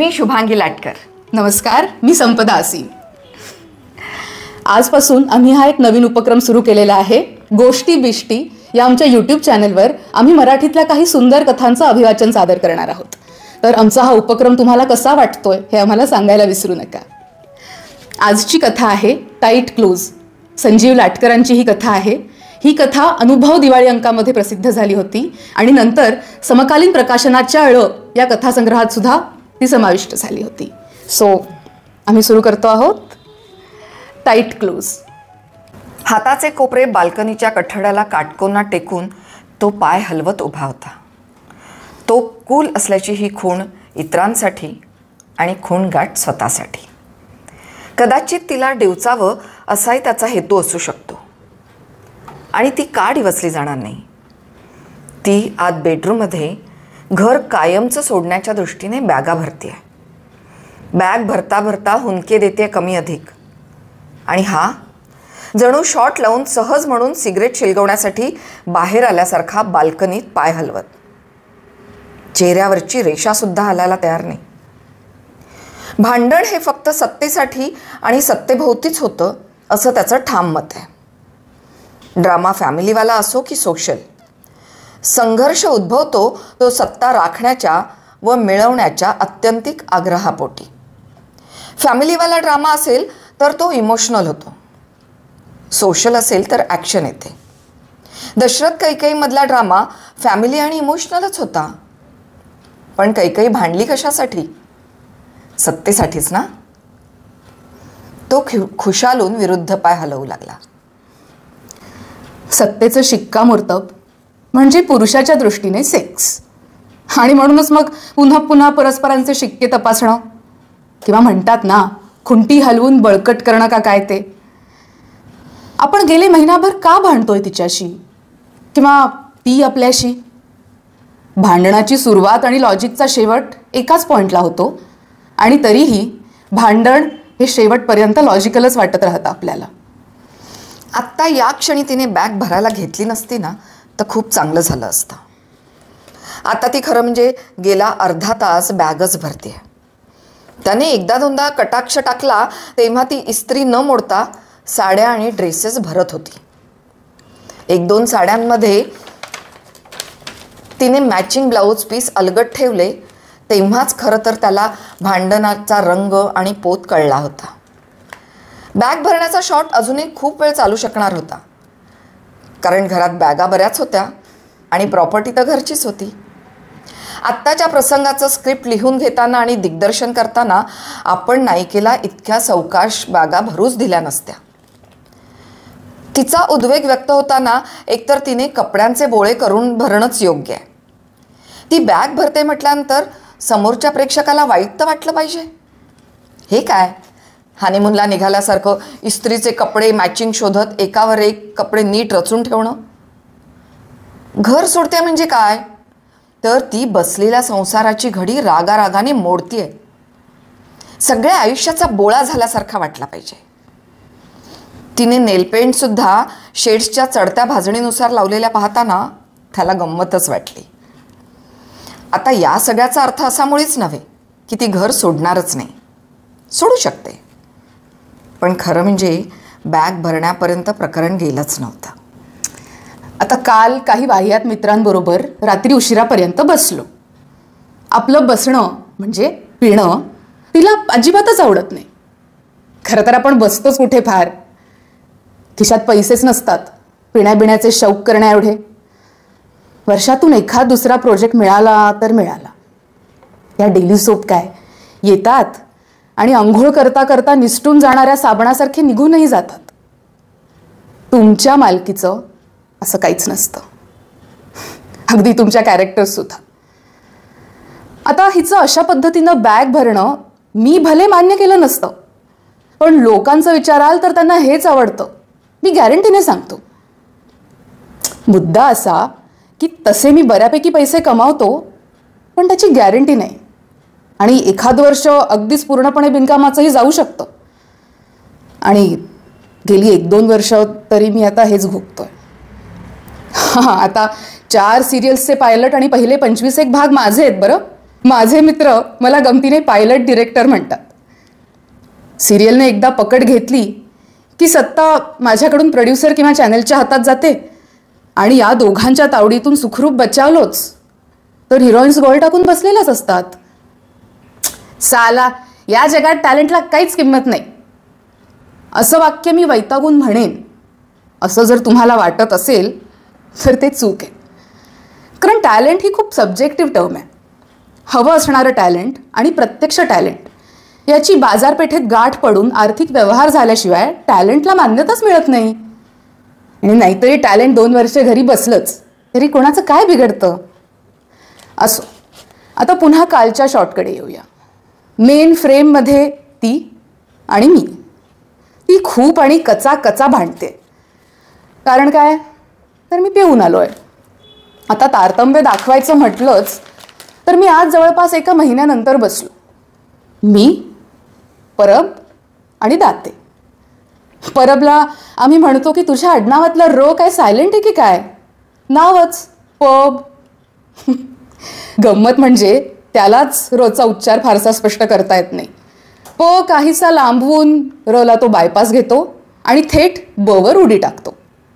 मी शुभांगी लाटकर. नमस्कार, मी संपदा आसीम. आजपासून आम्ही हा एक नवीन उपक्रम सुरू केलेला आहे. गोष्टी बिष्टी या आमच्या यूट्यूब चॅनलवर आम्ही मराठीतल्या काही सुंदर कथांचं अभिवाचन सादर करणार आहोत. तर आमचा हा उपक्रम तुम्हाला कसा वाटतोय हे आम्हाला सांगायला विसरू नका. आजची कथा आहे टाईट क्लोज. संजीव लाटकरांची ही कथा आहे. ही कथा अनुभव दिवाळी अंकामध्ये प्रसिद्ध झाली होती आणि नंतर समकालीन प्रकाशनाच्या ळ या कथासंग्रहात सुद्धा ती समाविष्ट झाली होती. सो आम्ही सुरू करतो आहोत. Tight close. हाताचे कोपरे बाल्कनीच्या कठड्याला काटकोना टेकून तो पाय हलवत उभा होता. तो कूल असल्याची ही खूण इतरांसाठी आणि खूणगाठ स्वतःसाठी. कदाचित तिला डिवचावं असाही त्याचा हेतू असू शकतो आणि ती का डिवचली जाणार नाही. ती आत बेडरूममध्ये घर कायमचं सोडण्याच्या दृष्टीने बॅगा भरते आहे. बॅग भरता भरता हुंदके देते कमी अधिक आणि हा जणू शॉट लावून सहज म्हणून सिगरेट शिलगवण्यासाठी बाहेर आल्यासारखा बाल्कनीत पाय हलवत. चेहऱ्यावरची रेषासुद्धा हलायला तयार नाही. भांडण हे फक्त सत्तेसाठी आणि सत्तेभोवतीच होतं असं त्याचं ठाम मत आहे. ड्रामा फॅमिलीवाला असो की सोशल, संघर्ष उद्भवतो तो सत्ता राखण्याच्या व मिळवण्याच्या अत्यंतिक आग्रहापोटी. फॅमिलीवाला ड्रामा असेल तर तो इमोशनल होतो. सोशल असेल तर ॲक्शन येते. दशरथ कैकेयीमधला ड्रामा फॅमिली आणि इमोशनलच होता. पण कैकेयी भांडली कशासाठी? सत्तेसाठीच ना. तो खुशालून विरुद्ध पाय हलवू लागला. सत्तेचं शिक्कामोर्तब म्हणजे पुरुषाच्या दृष्टीने सेक्स, आणि म्हणूनच मग पुन्हा पुन्हा परस्परांचे शिक्के तपासणं, किंवा म्हणतात ना खुंटी हलवून बळकट करणं का काय ते. आपण गेले महिनाभर का भांडतोय तिच्याशी किंवा ती आपल्याशी? भांडणाची सुरुवात आणि लॉजिकचा शेवट एकाच पॉइंटला होतो आणि तरीही भांडण हे शेवटपर्यंत लॉजिकलच वाटत राहतं आपल्याला. आत्ता या क्षणी तिने बॅग भरायला घेतली नसती ना तर खूप चांगलं झालं असतं. आता ती खरं म्हणजे गेला अर्धा तास बॅगच भरते. त्याने एकदा दोनदा कटाक्ष टाकला तेव्हा ती इस्त्री न मोडता साड्या आणि ड्रेसेस भरत होती. एक दोन साड्यांमध्ये तिने मॅचिंग ब्लाऊज पीस अलगट ठेवले तेव्हाच खरं तर त्याला भांडणाचा रंग आणि पोत कळला होता. बॅग भरण्याचा शॉट अजूनही खूप वेळ चालू शकणार होता, कारण घरात बॅगा बऱ्याच होत्या आणि प्रॉपर्टी तर घरचीच होती. आत्ताच्या प्रसंगाचं स्क्रिप्ट लिहून घेताना आणि दिग्दर्शन करताना आपण नायिकेला इतक्या सावकाश बॅगा भरूच दिल्या नसत्या. तिचा उद्वेग व्यक्त होताना एकतर तिने कपड्यांचे बोळे करून भरणंच योग्य आहे. ती बॅग भरते म्हटल्यानंतर समोरच्या प्रेक्षकाला वाईट तर वाटलं पाहिजे. हे काय हनीमूनला निघाल्यासारखं इस्त्रीचे कपडे मॅचिंग शोधत एकावर एक कपडे नीट रचून ठेवणं. घर सोडते म्हणजे काय तर ती बसलेल्या संसाराची घडी रागारागाने मोडतीये. सगळ्या आयुष्याचा बोळा झाल्यासारखा वाटला पाहिजे. तिने नेलपेंटसुद्धा शेड्सच्या चढत्या भाजणीनुसार लावलेल्या पाहताना त्याला गंमतच वाटली. आता या सगळ्याचा अर्थ असा मुळीच नव्हे की ती घर सोडणारच नाही. सोडू शकते, पण खरं म्हणजे बॅग भरण्यापर्यंत प्रकरण गेलंच नव्हतं. आता काल काही वाह्यात मित्रांबरोबर रात्री उशिरापर्यंत बसलो. आपलं बसणं म्हणजे पिणं तिला अजिबातच आवडत नाही. खरं तर आपण बसतोच कुठे फार. खिशात पैसेच नसतात पिण्याबिण्याचे शौक करण्या एवढे. वर्षातून एखाद दुसरा प्रोजेक्ट मिळाला तर मिळाला. या डेली सोप काय येतात आणि अंघोळ करता करता निसटून जाणाऱ्या साबणासारखे निघूनही जातात. तुमच्या मालकीचं असं काहीच नसतं, अगदी तुमच्या कॅरेक्टर्स सुद्धा. आता हिचं अशा पद्धतीनं बॅग भरणं मी भले मान्य केलं नसतं, पण लोकांचं विचाराल तर त्यांना हेच आवडतं. मी गॅरंटीने सांगतो. मुद्दा असा की तसे मी बऱ्यापैकी पैसे कमावतो, पण त्याची गॅरंटी नाही आणि एखाद वर्ष अगदीच पूर्णपणे बिनकामाचंही जाऊ शकतं. आणि गेली 1-2 वर्ष तरी मी आता हेच भोगतोय. आता 4 सिरियल्सचे पायलट आणि पहिले 25 एक भाग माझे आहेत बरं. माझे मित्र मला गमतीने पायलट डिरेक्टर म्हणतात. सिरियलने एकदा पकड घेतली की सत्ता माझ्याकडून प्रोड्युसर किंवा चॅनलच्या हातात जाते आणि या दोघांच्या तावडीतून सुखरूप बचावलोच तर हिरोईन्स गोळ टाकून बसलेल्याच असतात. साला, या जगात टॅलेंटला काहीच किंमत नाही असं वाक्य मी वैतागून म्हणेन. असं जर तुम्हाला वाटत असेल तर ते चूक आहे. कारण टॅलेंट ही खूप सब्जेक्टिव्ह टर्म आहे. हवं असणारं टॅलेंट आणि प्रत्यक्ष टॅलेंट याची बाजारपेठेत गाठ पडून आर्थिक व्यवहार झाल्याशिवाय टॅलेंटला मान्यताच मिळत नाही. आणि नाहीतरी टॅलेंट 2 वर्षे घरी बसलंच तरी कोणाचं काय बिघडतं. असो, आता पुन्हा कालच्या शॉटकडे येऊया. मेन फ्रेममध्ये ती आणि मी. ती खूप आणि कचा भांडते. कारण काय तर मी पिऊन आलो आहे. आता तारतम्य दाखवायचं म्हटलंच तर मी आज जवळपास 1 महिन्यानंतर बसलो. मी, परब आणि दाते. परबला आम्ही म्हणतो की तुझ्या आडनावातला र काय सायलेंट आहे की काय, नावच पब. गंमत म्हणजे त्यालाच रचा उच्चार फारसा स्पष्ट करता येत नाही. प काहीसा लांबवून रला तो बायपास घेतो आणि थेट बवर उडी टाकतो.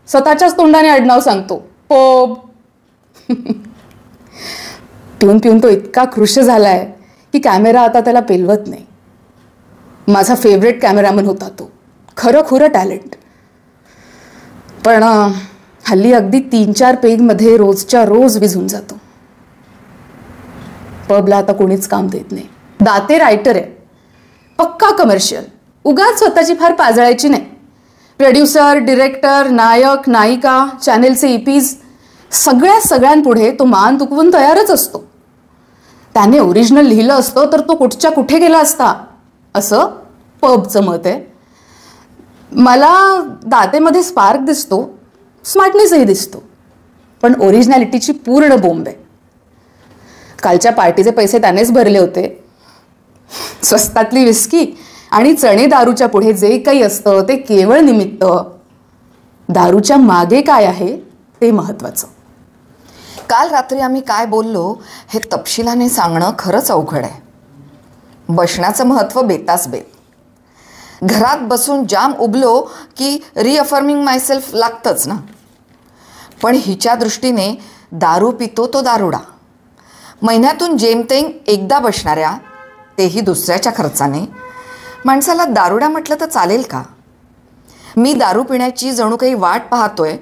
स्वतःच्याच तोंडाने आडनाव सांगतो, पब. पिऊन तो इतका खुश झालाय की कॅमेरा आता त्याला पेलवत नाही. माझा फेवरेट कॅमेरामन होता तो. खरं टॅलेंट. पण हल्ली अगदी 3-4 पेगमध्ये रोजच्या रोज विझून जातो. पबला आता कोणीच काम देत नाही. दाते रायटर आहे, पक्का कमर्शियल. उगाच स्वतःची फार पाजळायची नाही. प्रोड्युसर, डिरेक्टर, नायक, नायिका, चॅनेलचे EPs सगळ्यांपुढे तो मान तुकवून तयारच असतो. त्याने ओरिजिनल लिहिलं असतं तर तो कुठच्या कुठे गेला असता असं पबचं मत आहे. मला दातेमध्ये स्पार्क दिसतो, स्मार्टनेसही दिसतो, पण ओरिजिनॅलिटीची पूर्ण बोंब आहे. कालच्या पार्टीचे पैसे त्यानेच भरले होते. स्वस्तातली विस्की आणि चणे दारूच्या पुढे जे काही असतं ते केवळ निमित्त. दारूच्या मागे काय आहे ते महत्त्वाचं. काल रात्री आम्ही काय बोललो हे तपशिलाने सांगणं खरंच अवघड आहे. बसण्याचं महत्त्व बेतास बेत. घरात बसून जाम उबलो की रिअफर्मिंग मायसेल्फ लागतंच ना. पण हिच्या दृष्टीने दारू पितो तो दारुडा. महिन्यातून जेमतेम एकदा बसणाऱ्या, तेही दुसऱ्याच्या खर्चाने, माणसाला दारुडा म्हटलं तर चालेल का? मी दारू पिण्याची जणू काही वाट पाहतोय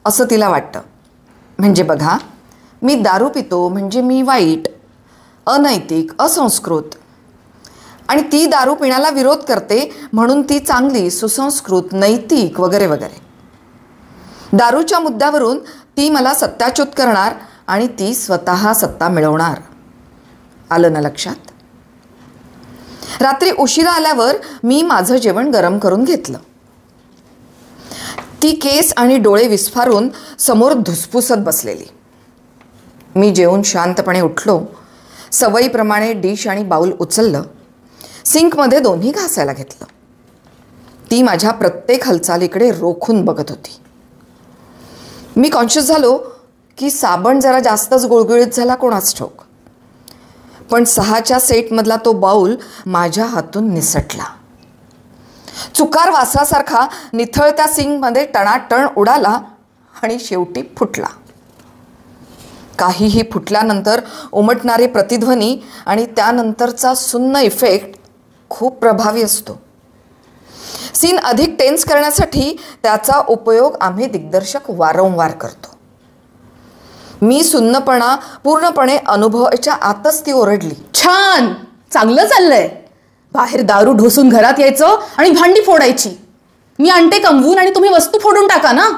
असं तिला वाटतं. म्हणजे बघा, मी दारू पितो म्हणजे मी वाईट, अनैतिक, असंस्कृत. आणि ती दारू पिण्याला विरोध करते म्हणून ती चांगली, सुसंस्कृत, नैतिक वगैरे वगैरे. दारूच्या मुद्द्यावरून ती मला सत्याच्युत करणार आणि ती स्वतः सत्ता मिळवणार. आलं ना लक्षात? रात्री उशिरा आल्यावर मी माझं जेवण गरम करून घेतलं. ती केस आणि डोळे विस्फारून समोर धुसफुसत बसलेली. मी जेवून शांतपणे उठलो. सवयीप्रमाणे डिश आणि बाऊल उचललं. सिंकमध्ये दोन्ही घासायला घेतलं. ती माझ्या प्रत्येक हालचालीकडे रोखून बघत होती. मी कॉन्शियस झालो की साबण जरा जास्तच गुळगुळीत झाला, कोणाच ठाऊक. पण 6च्या सेटमधला तो बाऊल माझ्या हातून निसटला. चुकार वासासारखा निथळत्या सिंकमध्ये टणाटण उडाला आणि शेवटी फुटला. काहीही फुटल्यानंतर उमटणारे प्रतिध्वनी आणि त्यानंतरचा सुन्न इफेक्ट खूप प्रभावी असतो. सीन अधिक टेन्स करण्यासाठी त्याचा उपयोग आम्ही दिग्दर्शक वारंवार करतो. मी सुन्नपणा पूर्णपणे अनुभवाच्या आतच ती ओरडली. छान, चांगलं चाललंय. बाहेर दारू ढोसून घरात यायचं आणि भांडी फोडायची. मी आणते कमवून आणि तुम्ही वस्तू फोडून टाका ना.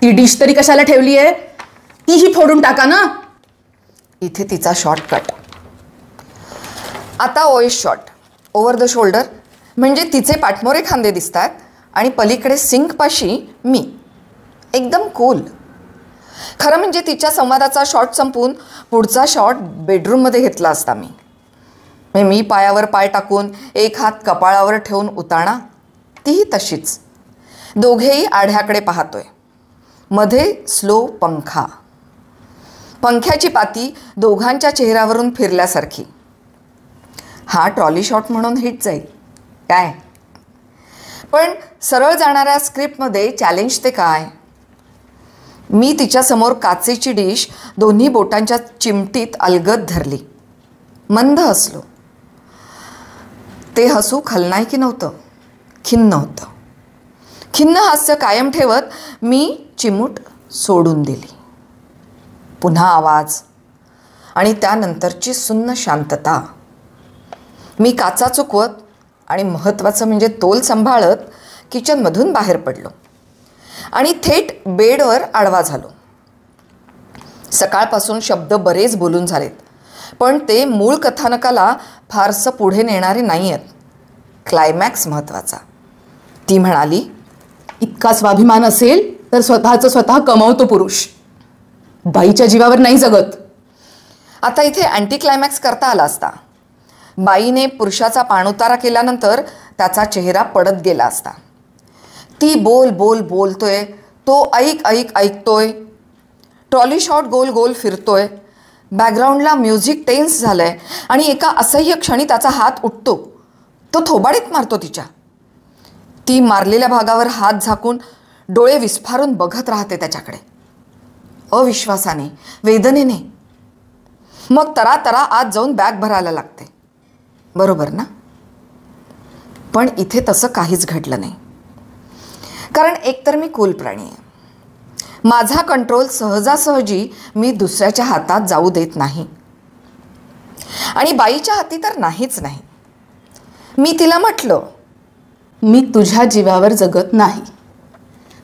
ती डिश तरी कशाला ठेवली आहे, तीही फोडून टाका ना. इथे तिचा शॉर्टकट. आता OS shot, over the shoulder, म्हणजे तिचे पाठमोरे खांदे दिसतात आणि पलीकडे सिंकपाशी मी, एकदम कूल. खरं म्हणजे तिच्या संवादाचा शॉट संपून पुढचा शॉट बेडरूममध्ये घेतला असता मी पायावर पाय टाकून एक हात कपाळावर ठेवून उताणा, तीही तशीच. दोघेही आढ्याकडे पाहतोय. मध्ये स्लो पंखा. पंख्याची पाती दोघांच्या चेहऱ्यावरून फिरल्यासारखी. हा ट्रॉली शॉट म्हणून हिट जाईल काय, पण सरळ जाणाऱ्या स्क्रिप्टमध्ये चॅलेंज ते काय. मी तिच्यासमोर काचेची डिश दोन्ही बोटांच्या चिमटीत अलगद धरली. मंद हसलो. ते हसू खलनायकी नव्हतं, खिन्न होतं. खिन्न हास्य कायम ठेवत मी चिमूट सोडून दिली. पुन्हा आवाज आणि त्यानंतरची सुन्न शांतता. मी काचा चुकवत आणि महत्त्वाचं म्हणजे तोल सांभाळत किचनमधून बाहेर पडलो आणि थेट बेडवर आडवा झालो. सकाळपासून शब्द बरेच बोलून झालेत, पण ते मूळ कथानकाला फारसं पुढे नेणारे नाही आहेत. क्लायमॅक्स महत्त्वाचा. ती म्हणाली, इतका स्वाभिमान असेल तर स्वतःचं स्वतः कमवतो पुरुष, बाईच्या जीवावर नाही जगत. आता इथे अँटी क्लायमॅक्स करता आला असता. बाईने पुरुषाचा पाणउतारा केल्यानंतर त्याचा चेहरा पडत गेला असता. ती बोल बोल बोलतोय, तो ऐक ऐक ऐकतोय. ट्रॉली शॉट गोल गोल फिरतोय. बॅकग्राऊंडला म्युझिक टेन्स झालंय आणि एका असह्य क्षणी त्याचा हात उठतो. तो थोबाडीत मारतो तिच्या. ती मारलेल्या भागावर हात झाकून डोळे विस्फारून बघत राहते त्याच्याकडे, अविश्वासाने, वेदनेने. मग तरातरा आत जाऊन बॅग भरायला लागते. बरोबर ना? पण इथे तसं काहीच घडलं नाही. कारण एकतर मी कुल प्राणी आहे. माझा कंट्रोल सहजासहजी मी दुसऱ्याच्या हातात जाऊ देत नाही, आणि बाईच्या हाती तर नाहीच नाही. मी तिला म्हटलं, मी तुझ्या जीवावर जगत नाही.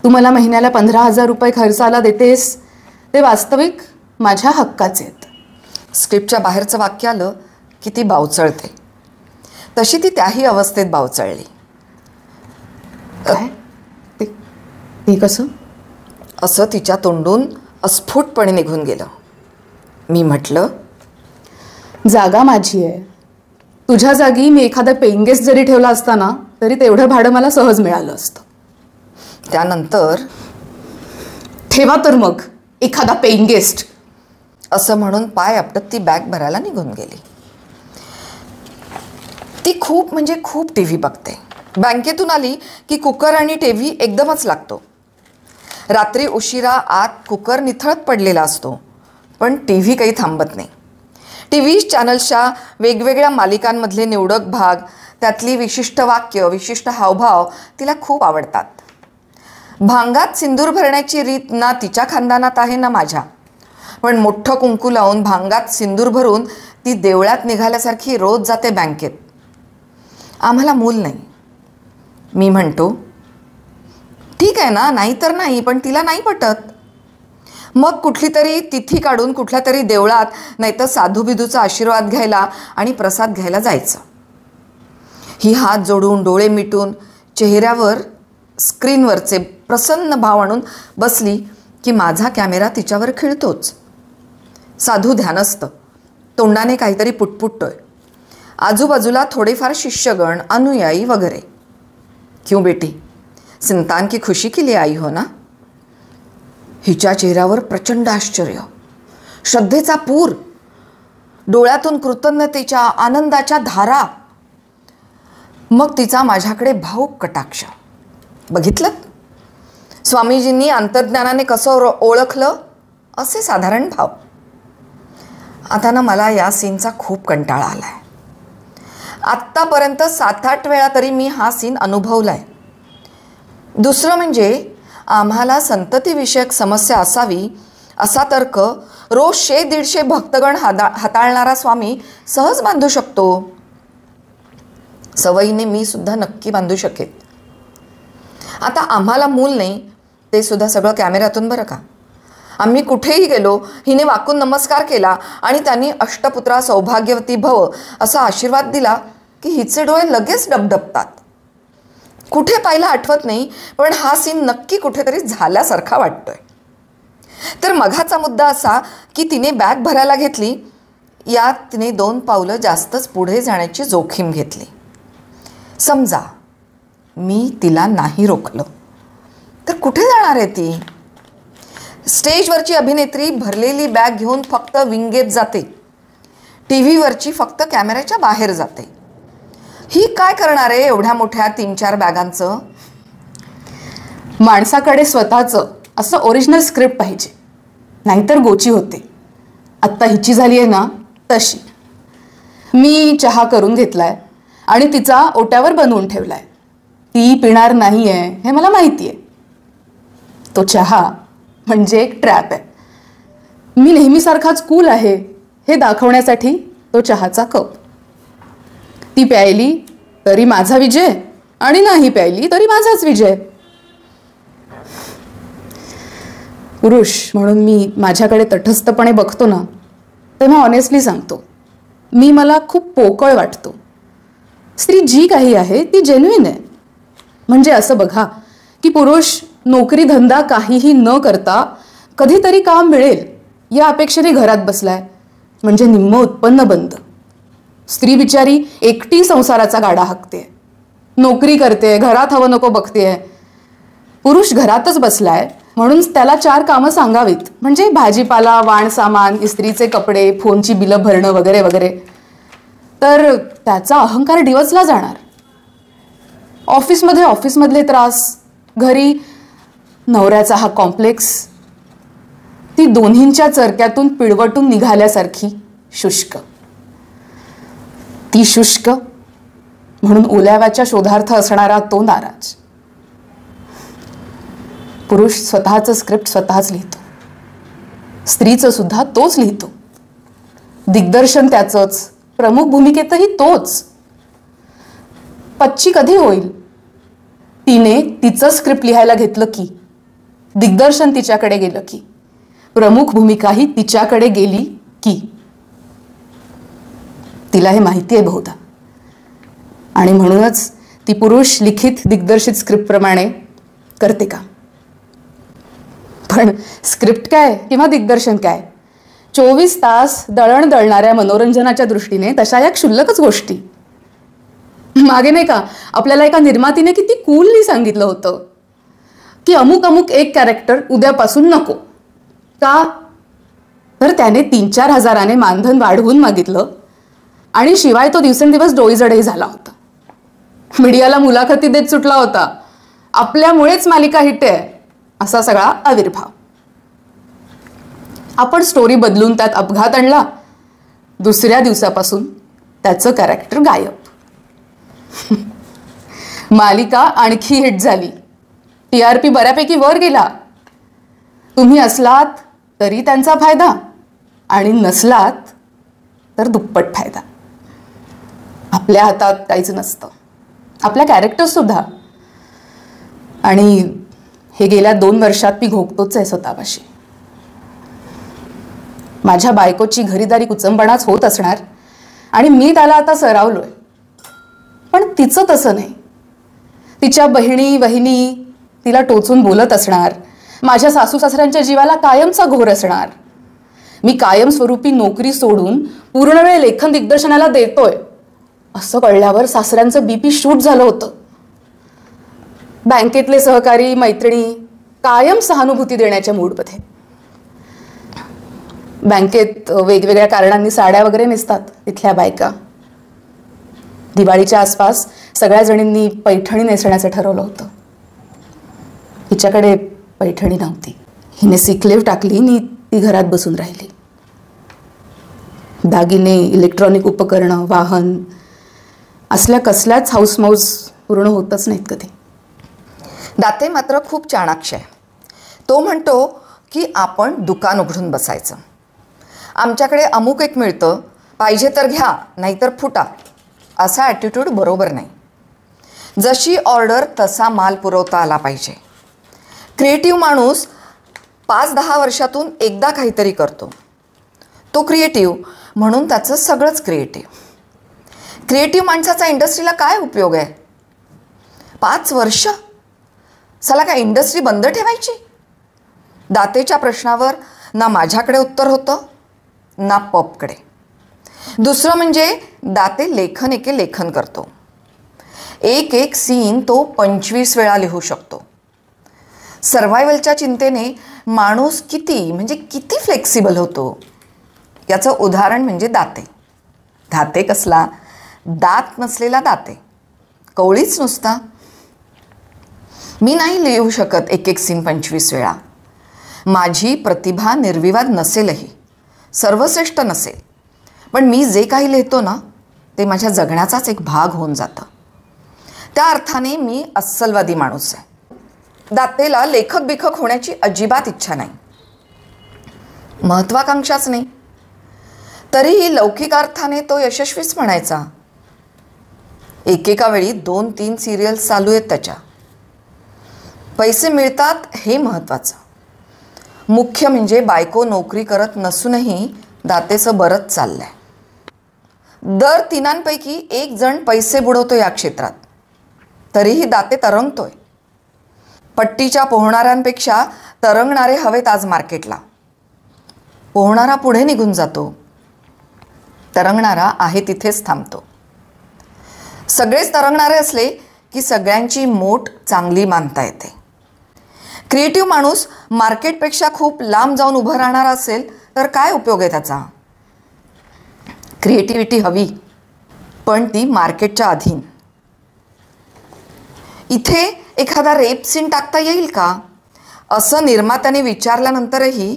तू मला महिन्याला 15,000 रुपये खर्चाला देतेस ते वास्तविक माझ्या हक्काचे आहेत. स्क्रिप्टच्या बाहेरचं वाक्य आलं की ती बावचळते. तशी ती त्याही अवस्थेत बावचळली. काय ते कसं? असं तिच्या तोंडून अस्फुटपणे निघून गेलं. मी म्हटलं, जागा माझी आहे. तुझ्या जागी मी एखादा पेइंग गेस्ट जरी ठेवला असता ना, तरी तेवढं भाडं मला सहज मिळालं असतं. त्यानंतर, ठेवा तर मग एखादा पेइंग गेस्ट, असं म्हणून पाय आपटत ती बॅग भरायला निघून गेली. ती खूप म्हणजे खूप टी व्ही बघते. बँकेतून आली की कुकर आणि टीव्ही एकदमच लागतो. रात्री उशिरा आत कुकर निथळत पडलेला असतो, पण टी व्ही काही थांबत नाही. टी व्ही चॅनल्सच्या वेगवेगळ्या मालिकांमधले निवडक भाग, त्यातली विशिष्ट वाक्य, विशिष्ट हावभाव तिला खूप आवडतात. भांगात सिंदूर भरण्याची रीत ना तिच्या खानदानात आहे ना माझ्या, पण मोठं कुंकू लावून भांगात सिंदूर भरून ती देवळात निघाल्यासारखी रोज जाते बँकेत. आम्हाला मूल नाही. मी म्हणतो, ठीक आहे ना, नाही तर नाही, पण तिला नाही पटत. मग कुठली तरी तिथी काढून कुठल्या तरी देवळात नाहीतर साधूबिधूचा आशीर्वाद घ्यायला आणि प्रसाद घ्यायला जायचं. ही हात जोडून, डोळे मिटून, चेहऱ्यावर स्क्रीनवरचे प्रसन्न भाव आणून बसली की माझा कॅमेरा तिच्यावर खिळतोच. साधू ध्यानस्थ, तोंडाने काहीतरी पुटपुटतोय. आजूबाजूला थोडेफार शिष्यगण, अनुयायी वगैरे. क्यों बेटी, संतान की खुशी के लिए आई हो ना? हिच्या चेहऱ्यावर प्रचंड आश्चर्य, श्रद्धेचा पूर, डोळ्यातून कृतज्ञतेच्या, आनंदाच्या धारा. मग तिचा माझ्याकडे भावुक कटाक्ष. बघितलं, स्वामीजींनी अंतर्ज्ञानाने कसं ओळखलं, असे साधारण भाव. आता ना मला या सीनचा खूप कंटाळा आला आहे. आत्तापर्यंत 7-8 वेळा तरी मी हा सीन अनुभवला आहे. दुसरं म्हणजे आम्हाला संततीविषयक समस्या असावी असा तर्क रोज 100-150 भक्तगण हाताळणारा स्वामी सहज बांधू शकतो. सवयीने मी सुद्धा नक्की बांधू शकेन. आता आम्हाला मूल नाही, ते सुद्धा सगळं कॅमेऱ्यातून बरं का. आम्ही कुठेही गेलो, हिने वाकून नमस्कार केला आणि त्यांनी अष्टपुत्रा सौभाग्यवती भव असा आशीर्वाद दिला की हिचे डोळे लगेच डबडबतात. कुठे पाहिलं आठवत नाही, पण हा सीन नक्की कुठेतरी झाल्यासारखा वाटतोय. तर मघाचा मुद्दा असा की तिने बॅग भरायला घेतली, यात तिने 2 पावलं जास्तच पुढे जाण्याची जोखीम घेतली. समजा मी तिला नाही रोखलं तर कुठे जाणार आहे ती? स्टेजवरची अभिनेत्री भरलेली बॅग घेऊन फक्त विंगेत जाते, टी व्हीवरची फक्त कॅमेऱ्याच्या बाहेर जाते. ही काय करणार आहे एवढ्या मोठ्या 3-4 बॅगांचं? माणसाकडे स्वतःचं असं ओरिजिनल स्क्रिप्ट पाहिजे, नाहीतर गोची होते. आत्ता हिची झाली आहे ना तशी. मी चहा करून घेतलाय आणि तिचा ओट्यावर बनवून ठेवलाय. ती पिणार नाही आहे हे मला माहिती आहे. तो चहा म्हणजे एक ट्रॅप आहे. मी नेहमीसारखाच कूल आहे हे दाखवण्यासाठी तो चहाचा कप. ती प्यायली तरी माझा विजय आणि नाही प्यायली तरी माझाच विजय. पुरुष म्हणून मी माझ्याकडे तटस्थपणे बघतो ना, तेव्हा ऑनेस्टली सांगतो, मी मला खूप पोकळ वाटतो. स्त्री जी काही आहे ती जेन्युइन आहे. म्हणजे असं बघा की पुरुष नोकरी धंदा काहीही न करता कधीतरी काम मिळेल या अपेक्षेने घरात बसलाय, म्हणजे निम्म उत्पन्न बंद. स्त्री बिचारी एकटी संसाराचा गाडा हाकते, नोकरी करते, घरात हवं नको बघतेय. पुरुष घरातच बसलाय म्हणून त्याला 4 कामं सांगावीत, म्हणजे भाजीपाला, वाण सामान, इस्त्रीचे कपडे, फोनची बिलं भरणं वगैरे वगैरे. तर त्याचा अहंकार डिवचला जाणार. ऑफिसमधले त्रास, घरी नवऱ्याचा हा कॉम्प्लेक्स, ती दोन्हींच्या चरक्यातून पिळवटून निघाल्यासारखी शुष्क. ती शुष्क म्हणून ओल्याव्याच्या शोधार्थ असणारा तो नाराज. पुरुष स्वतःचं स्क्रिप्ट स्वतःच लिहितो, स्त्रीचं सुद्धा तोच लिहितो. दिग्दर्शन त्याचंच, प्रमुख भूमिकेतही तोच. पच्ची कधी होईल? तिने तिचं स्क्रिप्ट लिहायला घेतलं की, दिग्दर्शन तिच्याकडे गेलं की, प्रमुख भूमिकाही तिच्याकडे गेली की. तिला हे माहिती आहे बहुधा, आणि म्हणूनच ती पुरुष लिखित दिग्दर्शित स्क्रिप्टप्रमाणे करते का. पण स्क्रिप्ट काय किंवा दिग्दर्शन काय, 24 तास दळण दळणाऱ्या मनोरंजनाच्या दृष्टीने तशा या क्षुल्लकच गोष्टी. मागे नाही का आपल्याला एका निर्मातीने किती कूलली सांगितलं होतं की अमुक अमुक एक कॅरेक्टर उद्यापासून नको का, तर त्याने 3-4 हजाराने मानधन वाढवून मागितलं आणि शिवाय तो दिवसेंदिवस डोईजडही झाला होता. मीडियाला मुलाखती देत सुटला होता, आपल्यामुळेच मालिका हिट आहे असा सगळा आविर्भाव. आपण स्टोरी बदलून त्यात अपघात आणला, दुसऱ्या दिवसापासून त्याचं कॅरेक्टर गायब. मालिका आणखी हिट झाली, TRP बऱ्यापैकी वर गेला. तुम्ही असलात तरी त्यांचा फायदा आणि नसलात तर दुप्पट फायदा. आपल्या हातात काहीच नसतं, आपल्या कॅरेक्टर्स सुद्धा. आणि हे गेल्या 2 वर्षात मी घोकतोच आहे स्वतःपाशी. माझ्या बायकोची घरीदारी कुचंबणाच होत असणार आणि मी त्याला आता सरावलोय. पण तिचं तसं नाही. तिच्या बहिणी तिला टोचून बोलत असणार, माझ्या सासू सासऱ्यांच्या जीवाला कायमचा घोर असणार. मी कायमस्वरूपी नोकरी सोडून पूर्णवेळ लेखन दिग्दर्शनाला देतोय असं कळल्यावर सासऱ्यांचं BP शूट झालं होतं. बँकेतले सहकारी, मैत्रिणी कायम सहानुभूती देण्याच्या मूडमध्ये. बँकेत वेगवेगळ्या कारणांनी साड्या वगैरे नेसतात तिथल्या बायका. दिवाळीच्या आसपास सगळ्या जणींनी पैठणी नेसण्याचं ठरवलं होतं. हिच्याकडे पैठणी नव्हती. हिने सिकलेव टाकली आणि ती घरात बसून राहिली. दागिने, इलेक्ट्रॉनिक उपकरणं, वाहन असल्या कसल्याच हाऊसमौज पूर्ण होतच नाहीत कधी. दाते मात्र खूप चाणाक्ष आहे. तो म्हणतो की आपण दुकान उघडून बसायचं. आमच्याकडे अमुक एक मिळतं, पाहिजे तर घ्या नाहीतर फुटा, असा ॲटिट्यूड बरोबर नाही. जशी ऑर्डर तसा माल पुरवता आला पाहिजे. क्रिएटिव्ह माणूस 5-10 वर्षातून एकदा काहीतरी करतो. तो क्रिएटिव्ह म्हणून त्याचं सगळंच क्रिएटिव्ह. क्रिएटिव्ह माणसाचा इंडस्ट्रीला काय उपयोग आहे? 5 वर्ष चला काय इंडस्ट्री बंद ठेवायची? दातेच्या प्रश्नावर ना माझ्याकडे उत्तर होतं ना पपकडे. दुसरं म्हणजे दाते लेखन करतो. एक सीन तो 25 वेळा लिहू शकतो. सर्व्हायवलच्या चिंतेने माणूस किती फ्लेक्सिबल होतो याचं उदाहरण म्हणजे दाते. दाते कसला? दात नसलेला दाते, कवळीच नुसता. मी नाही लिहू शकत एक सीन 25 वेळा. माझी प्रतिभा निर्विवाद नसेलही, सर्वश्रेष्ठ नसेल, पण मी जे काही लिहितो ना ते माझ्या जगण्याचाच एक भाग होऊन जातं. त्या अर्थाने मी अस्सलवादी माणूस आहे. दातेला लेखक बिखक होण्याची अजिबात इच्छा नाही, महत्वाकांक्षाच नाही. तरीही लौकिक अर्थाने तो यशस्वीच म्हणायचा. एकेका वेळी 2-3 सिरियल्स चालू आहेत त्याच्या. पैसे मिळतात हे महत्त्वाचं. मुख्य म्हणजे बायको नोकरी करत नसूनही दातेचं बरंच चाललंय. दर 3 एक जण पैसे बुडवतो या क्षेत्रात, तरीही दाते तरंगतोय. पट्टीच्या पोहणाऱ्यांपेक्षा तरंगणारे हवेत आज मार्केटला. पोहणारा पुढे निघून जातो, तरंगणारा आहे तिथेच थांबतो. सगळेच तरंगणारे असले की सगळ्यांची मोठ चांगली मानता येते. क्रिएटिव्ह माणूस मार्केटपेक्षा खूप लांब जाऊन उभं राहणार असेल तर काय उपयोग आहे त्याचा? क्रिएटिव्हिटी हवी, पण ती मार्केटच्या अधीन. इथे एखादा रेप सीन टाकता येईल का असं निर्मात्याने विचारल्यानंतरही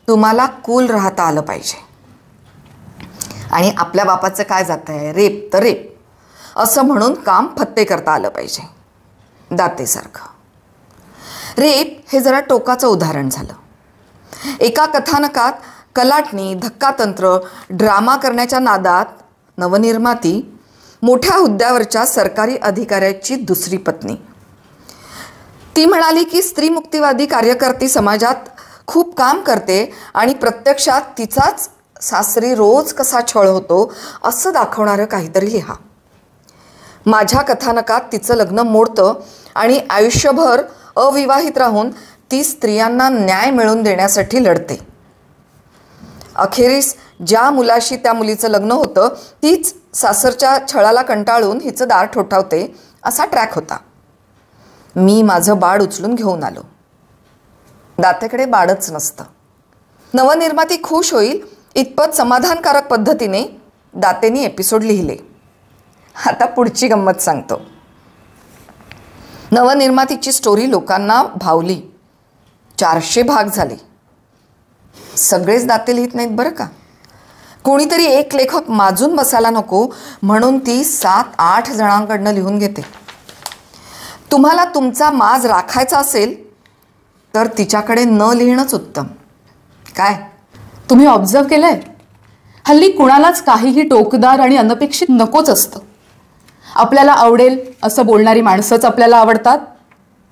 तुम्हाला कूल राहता आलं पाहिजे. आणि आपल्या बापाचं काय जात आहे, रेप तर रेप असं म्हणून काम फत्ते करता आलं पाहिजे. दातेसारखं. रेप हे जरा टोकाचं उदाहरण झालं. एका कथानकात कलाटणी, धक्कातंत्र, ड्रामा करण्याच्या नादात नवनिर्माती मोठ्या हुद्द्यावरच्या सरकारी अधिकाऱ्याची दुसरी पत्नी. ती म्हणाली की स्त्रीमुक्तीवादी कार्यकर्ती समाजात खूप काम करते आणि प्रत्यक्षात तिचाच सासरी रोज कसा छळ होतो असं दाखवणारं काहीतरी लिहा. माझ्या कथानकात तिचं लग्न मोडतं आणि आयुष्यभर अविवाहित राहून ती स्त्रियांना न्याय मिळवून देण्यासाठी लढते. अखेरीस ज्या मुलाशी त्या मुलीचं लग्न होतं तीच सासरच्या छळाला कंटाळून हिचं दार ठोठावते असा ट्रॅक होता. मी माझं बाळ उचलून घेऊन आलो. दातेकडे बाळच नसतं. नवनिर्माती खुश होईल इतपत समाधानकारक पद्धतीने दातेनी एपिसोड लिहिले. आता पुढची गंमत सांगतो. नवनिर्मातीची स्टोरी लोकांना भावली. 400 भाग झाले. सगळेच दाते लिहित नाहीत बरं का. कोणीतरी एक लेखक माजून बसायला नको म्हणून ती 7-8 जणांकडनं लिहून घेते. तुम्हाला तुमचा माज राखायचा असेल तर तिच्याकडे न लिहिणंच उत्तम. काय तुम्ही ऑब्झर्व केलंय? हल्ली कुणालाच काहीही टोकदार आणि अनपेक्षित नकोच असतं. आपल्याला आवडेल असं बोलणारी माणसंच आपल्याला आवडतात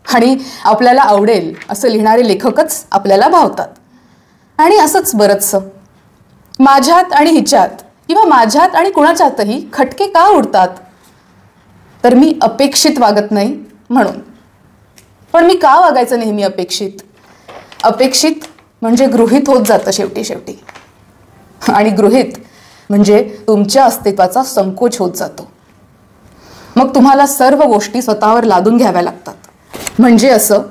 आणि आपल्याला आवडेल असं लिहिणारे लेखकच आपल्याला भावतात. आणि असंच बरंचसं. माझ्यात आणि हिच्यात किंवा माझ्यात आणि कुणाच्यातही खटके का उडतात? तर मी अपेक्षित वागत नाही म्हणून. पण मी का वागायचं नेहमी अपेक्षित? अपेक्षित म्हणजे गृहीत होत जातं शेवटी. आणि गृहीत म्हणजे तुमच्या अस्तित्वाचा संकोच होत जातो. मग तुम्हाला सर्व गोष्टी स्वतःवर लादून घ्याव्या लागतात. म्हणजे असं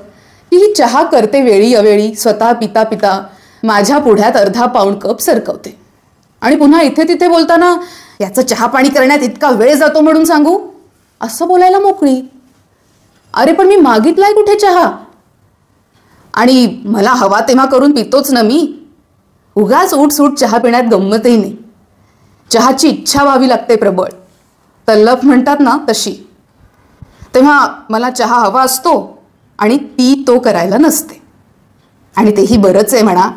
की ही चहा करते वेळी अवेळी स्वतः पिता पिता माझ्या पुढ्यात अर्धा पाऊण कप सरकवते आणि पुन्हा इथे तिथे बोलताना याचं चहा पाणी करण्यात इतका वेळ जातो म्हणून सांगू असं बोलायला मोकळी. अरे पण मी मागितलाय कुठे चहा? आणि मला हवा तेव्हा करून पितोच ना मी. उगाच उठसूट चहा पिण्यात गंमतही नाही. चहाची इच्छा व्हावी लागते प्रबळ. तल्लफ म्हणतात ना तशी. तेव्हा मला चहा हवा असतो आणि ती तो करायला नसते. आणि तेही बरंच आहे म्हणा.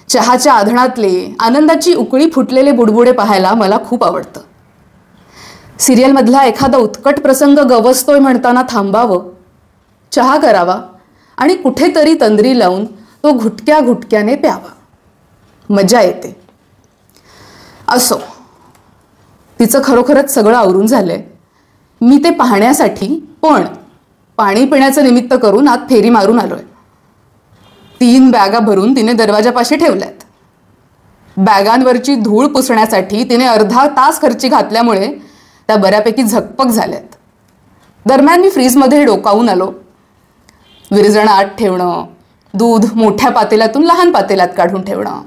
चहाच्या आधणातले आनंदाची उकळी फुटलेले बुडबुडे पाहायला मला खूप आवडतं. सिरियलमधला एखादा उत्कट प्रसंग गवसतोय म्हणताना थांबावं, चहा करावा आणि कुठेतरी तंद्री लावून तो घुटक्या घुटक्याने प्यावा. मजा येते. असो, तिचं खरोखरच सगळं आवरून झालंय. मी ते पाहण्यासाठी पण पाणी पिण्याचं निमित्त करून आत फेरी मारून आलोय. 3 बॅगा भरून तिने दरवाजापाशी ठेवल्यात. बॅगांवरची धूळ पुसण्यासाठी तिने अर्धा तास खर्ची घातल्यामुळे त्या बऱ्यापैकी झकपक झाल्यात. दरम्यान मी फ्रीजमध्ये डोकावून आलो. विरजण आत ठेवणं, दूध मोठ्या पातेल्यातून लहान पातेल्यात काढून ठेवणं,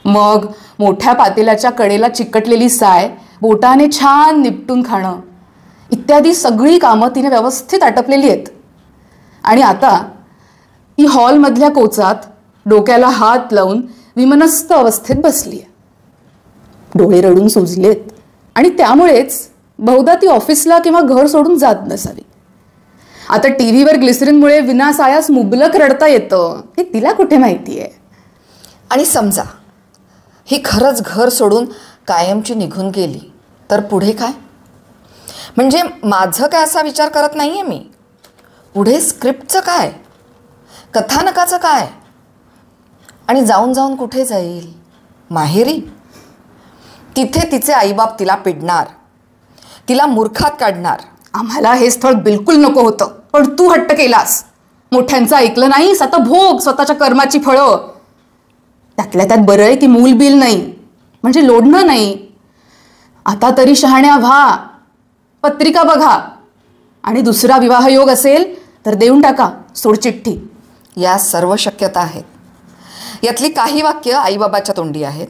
मग मोठ्या पातेल्याच्या कडेला चिकटलेली साय बोटाने छान निपटून खाणं, इत्यादी सगळी कामं तिने व्यवस्थित आटपलेली आहेत. आणि आता ती हॉलमधल्या कोचात डोक्याला हात लावून विमनस्थ अवस्थेत बसली आहे. डोळे रडून सुजलेत आणि त्यामुळेच बहुधा ती ऑफिसला किंवा घर सोडून जात नसावी. आता टीव्हीवर ग्लिसरीनमुळे विनासायास मुबलक रडता येतं हे तिला कुठे माहिती आहे. आणि समजा ही खरंच घर सोडून कायमची निघून गेली तर पुढे काय? म्हणजे माझं काय असा विचार करत नाही आहे मी. पुढे स्क्रिप्टचं काय, कथानकाचं काय? आणि जाऊन जाऊन कुठे जाईल? माहेरी. तिथे तिचे आईबाप तिला पिडणार, तिला मूर्खात काढणार. आम्हाला हे स्थळ बिलकुल नको होतं, पण तू हट्ट केलास. मोठ्यांचं ऐकलं नाहीस, आता भोग स्वतःच्या कर्माची फळं. त्यातल्या त्यात बरं आहे की मूल बिल नाही, म्हणजे लोढणं नाही. आता तरी शहाण्या व्हा, पत्रिका बघा, आणि दुसरा विवाहयोग असेल तर देऊन टाका सोडचिठ्ठी. या सर्व शक्यता आहेत. यातली काही वाक्य आईबाबाच्या तोंडी आहेत,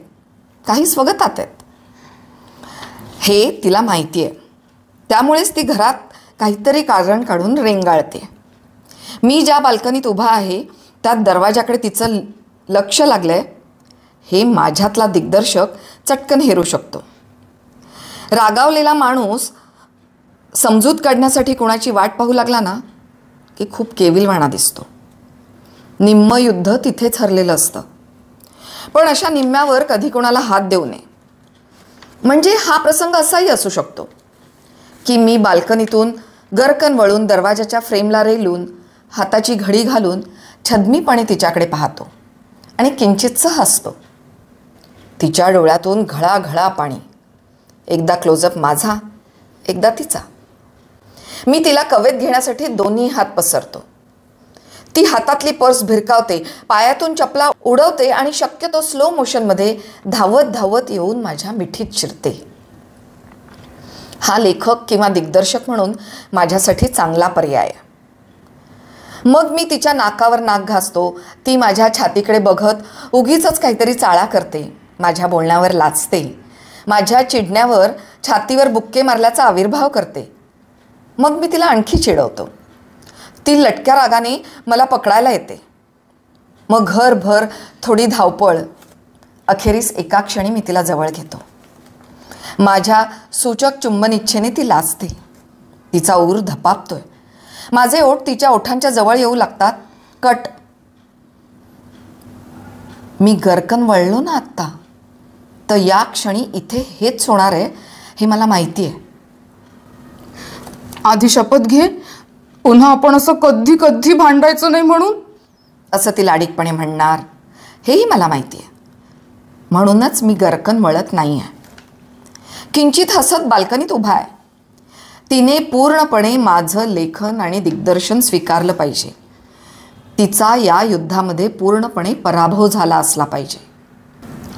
काही स्वगतात आहेत. हे तिला माहिती आहे. त्यामुळेच ती घरात काहीतरी कारण काढून रेंगाळते. मी ज्या बाल्कनीत उभा आहे त्या दरवाजाकडे तिचं लक्ष लागलं आहे हे माझ्यातला दिग्दर्शक चटकन हेरू शकतो. रागावलेला माणूस समजूत काढण्यासाठी कोणाची वाट पाहू लागला ना की खूप केविलवाणा दिसतो. निम्म युद्ध तिथेच हरलेलं असतं. पण अशा निम्म्यावर कधी कोणाला हात देऊ नये. म्हणजे हा प्रसंग असाही असू शकतो की मी बाल्कनीतून गरकन वळून दरवाजाच्या फ्रेमला रेलून हाताची घडी घालून छद्मीपणे तिच्याकडे पाहतो आणि किंचितसं हसतो. तिच्या डोळ्यातून घळाघळा पाणी. एकदा क्लोजअप माझा, एकदा तिचा. मी तिला कवेत घेण्यासाठी दोन्ही हात पसरतो. ती हातातली पर्स भिरकावते, पायातून चपला उडवते आणि शक्यतो स्लो मोशनमध्ये धावत धावत येऊन माझ्या मिठीत शिरते. हा लेखक किंवा दिग्दर्शक म्हणून माझ्यासाठी चांगला पर्याय आहे. मग मी तिच्या नाकावर नाक घासतो. ती माझ्या छातीकडे बघत उगीचच काहीतरी चाळा करते, माझ्या बोलण्यावर लाजते, माझ्या चिडण्यावर छातीवर बुक्के मारल्याचा आविर्भाव करते. मग मी तिला आणखी चिडवतो. ती लटक्या रागाने मला पकडायला येते. मग घरभर थोडी धावपळ. अखेरीस एका क्षणी मी तिला जवळ घेतो. माझ्या सूचक चुंबन इच्छेने ती लाजते. तिचा ऊर धपापतोय. माझे ओठ तिच्या ओठांच्या जवळ येऊ लागतात. कट. मी गरकन वळलो ना आत्ता तर या क्षणी इथे हेच होणार आहे हे मला माहिती आहे. आधी शपथ घे, पुन्हा आपण असं कधी कधी भांडायचं नाही म्हणून, असं ती लाडीकपणे म्हणणार हेही मला माहिती आहे. म्हणूनच मी गरकन वळत नाही आहे. किंचित हसत बाल्कनीत उभा आहे. तिने पूर्णपणे माझं लेखन आणि दिग्दर्शन स्वीकारलं पाहिजे. तिचा या युद्धामध्ये पूर्णपणे पराभव झाला असला पाहिजे.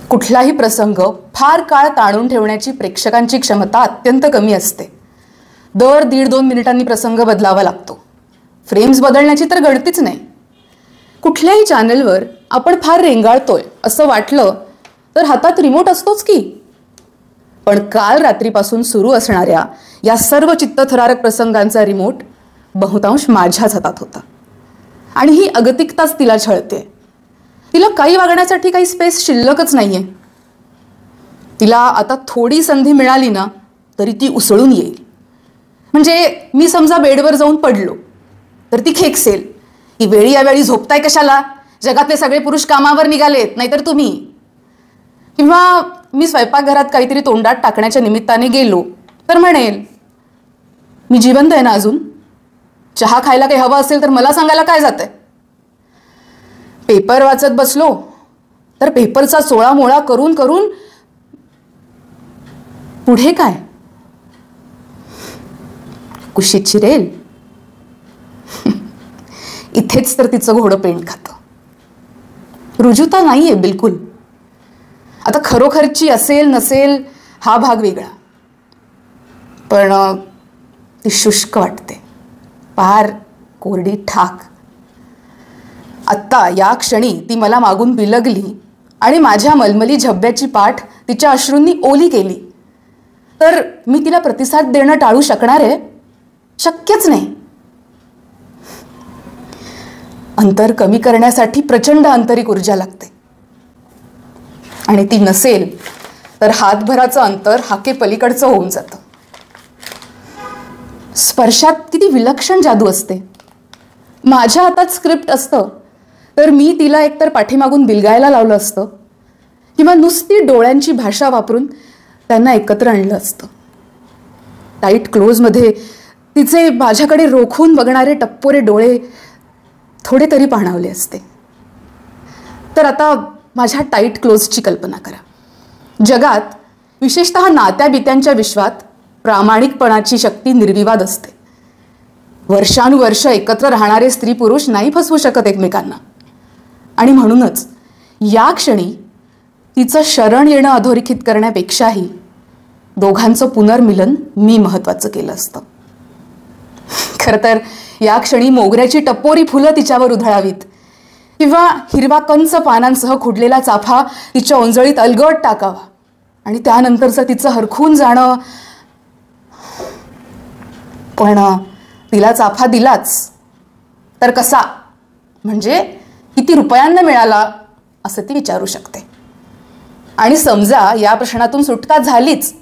कुठलाही प्रसंग फार काळ ताणून ठेवण्याची प्रेक्षकांची क्षमता अत्यंत कमी असते. दर 1.5-2 मिनिटांनी प्रसंग बदलावा लागतो. फ्रेम्स बदलण्याची तर गणतीच नाही. कुठल्याही चॅनलवर आपण फार रेंगाळतोय असं वाटलं तर हातात रिमोट असतोच की. पण काल रात्रीपासून सुरू असणाऱ्या या सर्व चित्तथरारक प्रसंगांचा रिमोट बहुतांश माझ्याच हातात होता. आणि ही अगतिकताच तिला छळते. तिला काही वागण्यासाठी काही स्पेस शिल्लकच नाहीये. तिला आता थोडी संधी मिळाली ना तरी ती उसळून येईल. म्हणजे मी समजा बेडवर जाऊन पडलो तर ती खेकसेल की वेळी यावेळी झोपताय कशाला, जगातले सगळे पुरुष कामावर निघालेत नाहीतर तुम्ही. किंवा मी स्वयंपाकघरात काहीतरी तोंडात टाकण्याच्या निमित्ताने गेलो तर म्हणेल, मी जिवंत आहे ना अजून, चहा खायला काही हवं असेल तर मला सांगायला काय जातंय. पेपर वाचत बसलो तर पेपरचा चोळामोळा करून करून पुढे काय, कुशीत शिरेल. इथेच तर तिचं घोडं पेंड खातं. रुजुता नाहीये बिलकुल. आता खरोखरची असेल नसेल हा भाग वेगळा, पण ती शुष्क वाटते, पार कोरडी ठाक. आत्ता या क्षणी ती मला मागून बिलगली आणि माझ्या मलमली झब्ब्याची पाठ तिच्या अश्रूंनी ओली केली, तर मी तिला प्रतिसाद देणं टाळू शकणार आहे? शक्यच नाही. अंतर कमी करण्यासाठी प्रचंड आंतरिक ऊर्जा लागते आणि ती नसेल तर हातभराचं अंतर हाके पलीकडचं होऊन जातं. स्पर्शात किती विलक्षण जादू असते. माझ्या हातात स्क्रिप्ट असतं तर मी तिला एकतर पाठीमागून बिलगायला लावलं असतं किंवा नुसती डोळ्यांची भाषा वापरून त्यांना एकत्र आणलं असतं. टाईट क्लोजमध्ये तिचे माझ्याकडे रोखून बघणारे टप्पोरे डोळे थोडे तरी पाणावले असते. तर आता माझ्या टाईट क्लोजची कल्पना करा. जगात विशेषतः नात्या बित्यांच्या विश्वात प्रामाणिकपणाची शक्ती निर्विवाद असते. वर्षानुवर्ष एकत्र राहणारे स्त्री पुरुष नाही फसवू शकत एकमेकांना. आणि म्हणूनच या क्षणी तिचं शरण येणं अधोरेखित करण्यापेक्षाही दोघांचं पुनर्मिलन मी महत्त्वाचं केलं असतं. खरं तर या क्षणी मोगऱ्याची टप्पोरी फुलं तिच्यावर उधळावीत किंवा हिरवा कंच पानांसह खुडलेला चाफा तिच्या ओंजळीत अलगट टाकावा आणि त्यानंतरचं तिचं हरखून जाणं. पण तिला चाफा दिलाच तर कसा, म्हणजे किती रुपयांना मिळाला असं ती विचारू शकते. आणि समजा या प्रश्नातून सुटका झालीच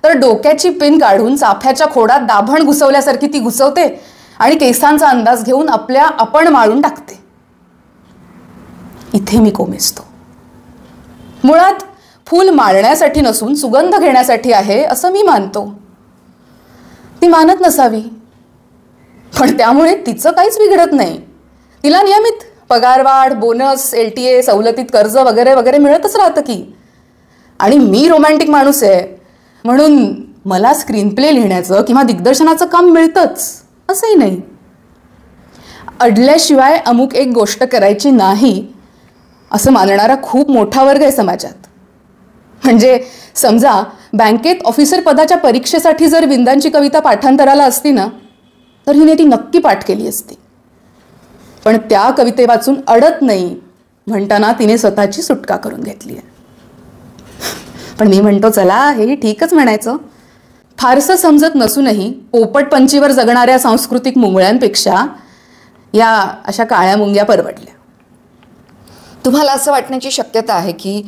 तर डोक्याची पिन काढून चाफ्याच्या खोडात दाभण घुसवल्यासारखी ती घुसवते आणि केसांचा अंदाज घेऊन आपण माळून टाकते. इथे मी कोमेजतो. मुळात फूल माळण्यासाठी नसून सुगंध घेण्यासाठी आहे असं मी मानतो. ती मानत नसावी, पण त्यामुळे तिचं काहीच बिघडत नाही. तिला नियमित पगारवाढ, बोनस, LTA, सवलतीत कर्ज वगैरे वगैरे मिळतच राहतं की. आणि मी रोमॅन्टिक माणूस आहे म्हणून मला स्क्रीन प्ले लिहिण्याचं किंवा दिग्दर्शनाचं काम मिळतंच असंही नाही. अडल्याशिवाय अमुक एक गोष्ट करायची नाही असं मानणारा खूप मोठा वर्ग आहे समाजात. म्हणजे समजा बँकेत ऑफिसर पदाच्या परीक्षेसाठी जर विंदांची कविता पाठांतराला असती ना तर हिने ती नक्की पाठ केली असती. पण त्या कविते वाचून अडत नाही म्हणताना तिने स्वतःची सुटका करून घेतली आहे. पण मी म्हणतो चला हे ठीकच म्हणायचं. फारसं समजत नसूनही पोपटपंचीवर जगणाऱ्या सांस्कृतिक मुंगळ्यांपेक्षा या अशा काळ्या मुंग्या परवडल्या. तुम्हाला असं वाटण्याची शक्यता आहे की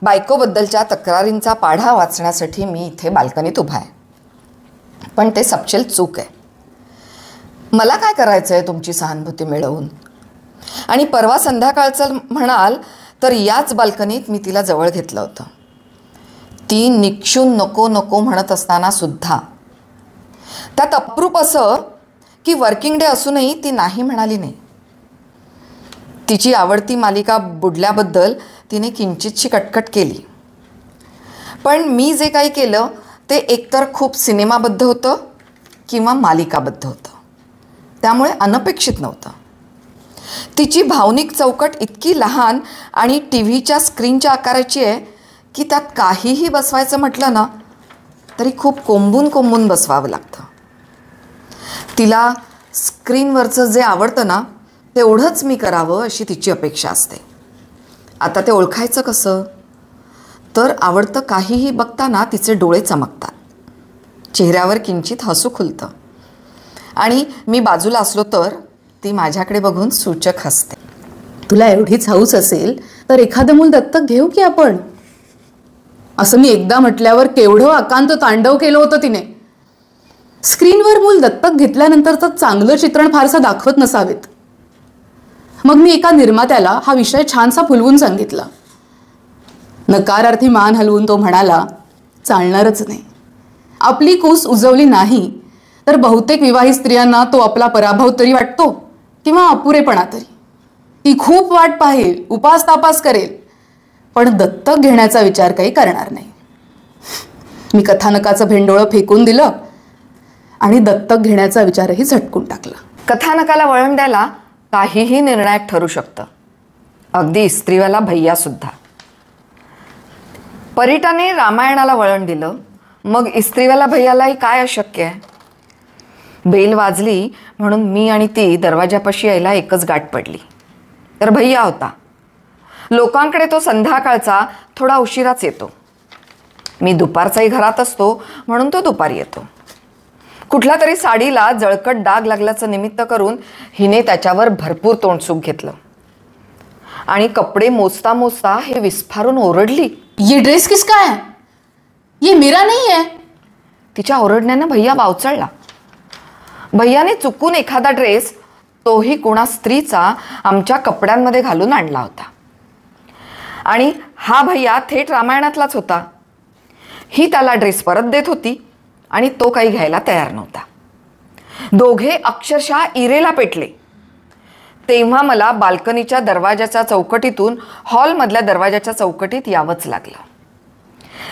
बायकोबद्दलच्या तक्रारींचा पाढा वाचण्यासाठी मी इथे बाल्कनीत उभा आहे, पण ते सपशेल चूक आहे. मला काय करायचं आहे तुमची सहानुभूती मिळवून? आणि परवा संध्याकाळचं म्हणाल तर याच बाल्कनीत मी तिला जवळ घेतलं होतं. ती निक्षून नको नको म्हणत असताना सुद्धा त्यात अप्रूप असं की वर्किंग डे असूनही ती नाही म्हणाली नाही. तिची आवडती मालिका बुडल्याबद्दल तिने किंचितशी कटकट केली, पण मी जे काही केलं ते एकतर खूप सिनेमाबद्ध होतं किंवा मालिकाबद्ध होतं, त्यामुळे अनपेक्षित नव्हतं. तिची भावनिक चौकट इतकी लहान आणि TV स्क्रीनच्या आकाराची आहे की त्यात काहीही बसवायचं म्हटलं ना तरी खूप कोंबून कोंबून बसवावं लागतं. तिला स्क्रीनवरचं जे आवडतं ना तेवढंच मी करावं अशी तिची अपेक्षा असते. आता ते ओळखायचं कसं? तर आवडतं काहीही बघताना तिचे डोळे चमकतात, चेहऱ्यावर किंचित हसू खुलतं आणि मी बाजूला असलो तर ती माझ्याकडे बघून सूचक हसते. तुला एवढीच हौस असेल तर एखादं मूल दत्तक घेऊ की आपण, असं मी एकदा म्हटल्यावर केवढं अकांत तांडव केलं होतं तिने. स्क्रीनवर मूल दत्तक घेतल्यानंतरचं चांगलं चित्रण फारसं दाखवत नसावेत. मग मी एका निर्मात्याला हा विषय छानसा फुलवून सांगितला. नकारार्थी मान हलवून तो म्हणाला, चालणारच नाही. आपली कूस उजवली नाही तर बहुतेक विवाहित स्त्रियांना तो आपला पराभव तरी वाटतो किंवा अपुरेपणा तरी. ती खूप वाट पाहेल, उपास तापास करेल, पण दत्तक घेण्याचा विचार काही करणार नाही. मी कथानकाचं भेंडोळं फेकून दिलं आणि दत्तक घेण्याचा विचारही झटकून टाकला. कथानकाला वळण द्यायला काहीही निर्णायक ठरू शकतं, अगदी इस्त्रीवाला भैयासुद्धा. परिटाने रामायणाला वळण दिलं, मग इस्त्रीवाला भैयालाही काय अशक्य आहे? बेल वाजली म्हणून मी आणि ती दरवाजापाशी यायला एकच गाठ पडली. तर भैया होता. लोकांकडे तो संध्याकाळचा थोडा उशिराच येतो. मी दुपारचाही घरात असतो म्हणून तो दुपारी येतो. कुठल्या तरी साडीला जळकट डाग लागल्याचं निमित्त करून हिने त्याच्यावर भरपूर तोंडसुख घेतलं आणि कपडे मोजता मोजता हे विस्फारून ओरडली, ये ड्रेस किसका है? ये मेरा नहीं है. तिच्या ओरडण्यानं भैया वावचळला. भैयाने चुकून एखादा ड्रेस, तोही कोणा स्त्रीचा, आमच्या कपड्यांमध्ये घालून आणला होता. आणि हा भैया थेट रामायणातलाच होता. ही त्याला ड्रेस परत देत होती आणि तो काही घ्यायला तयार नव्हता. दोघे अक्षरशः इरेला पेटले. तेव्हा मला बाल्कनीच्या दरवाजाच्या चौकटीतून हॉलमधल्या दरवाजाच्या चौकटीत यावंच लागलं.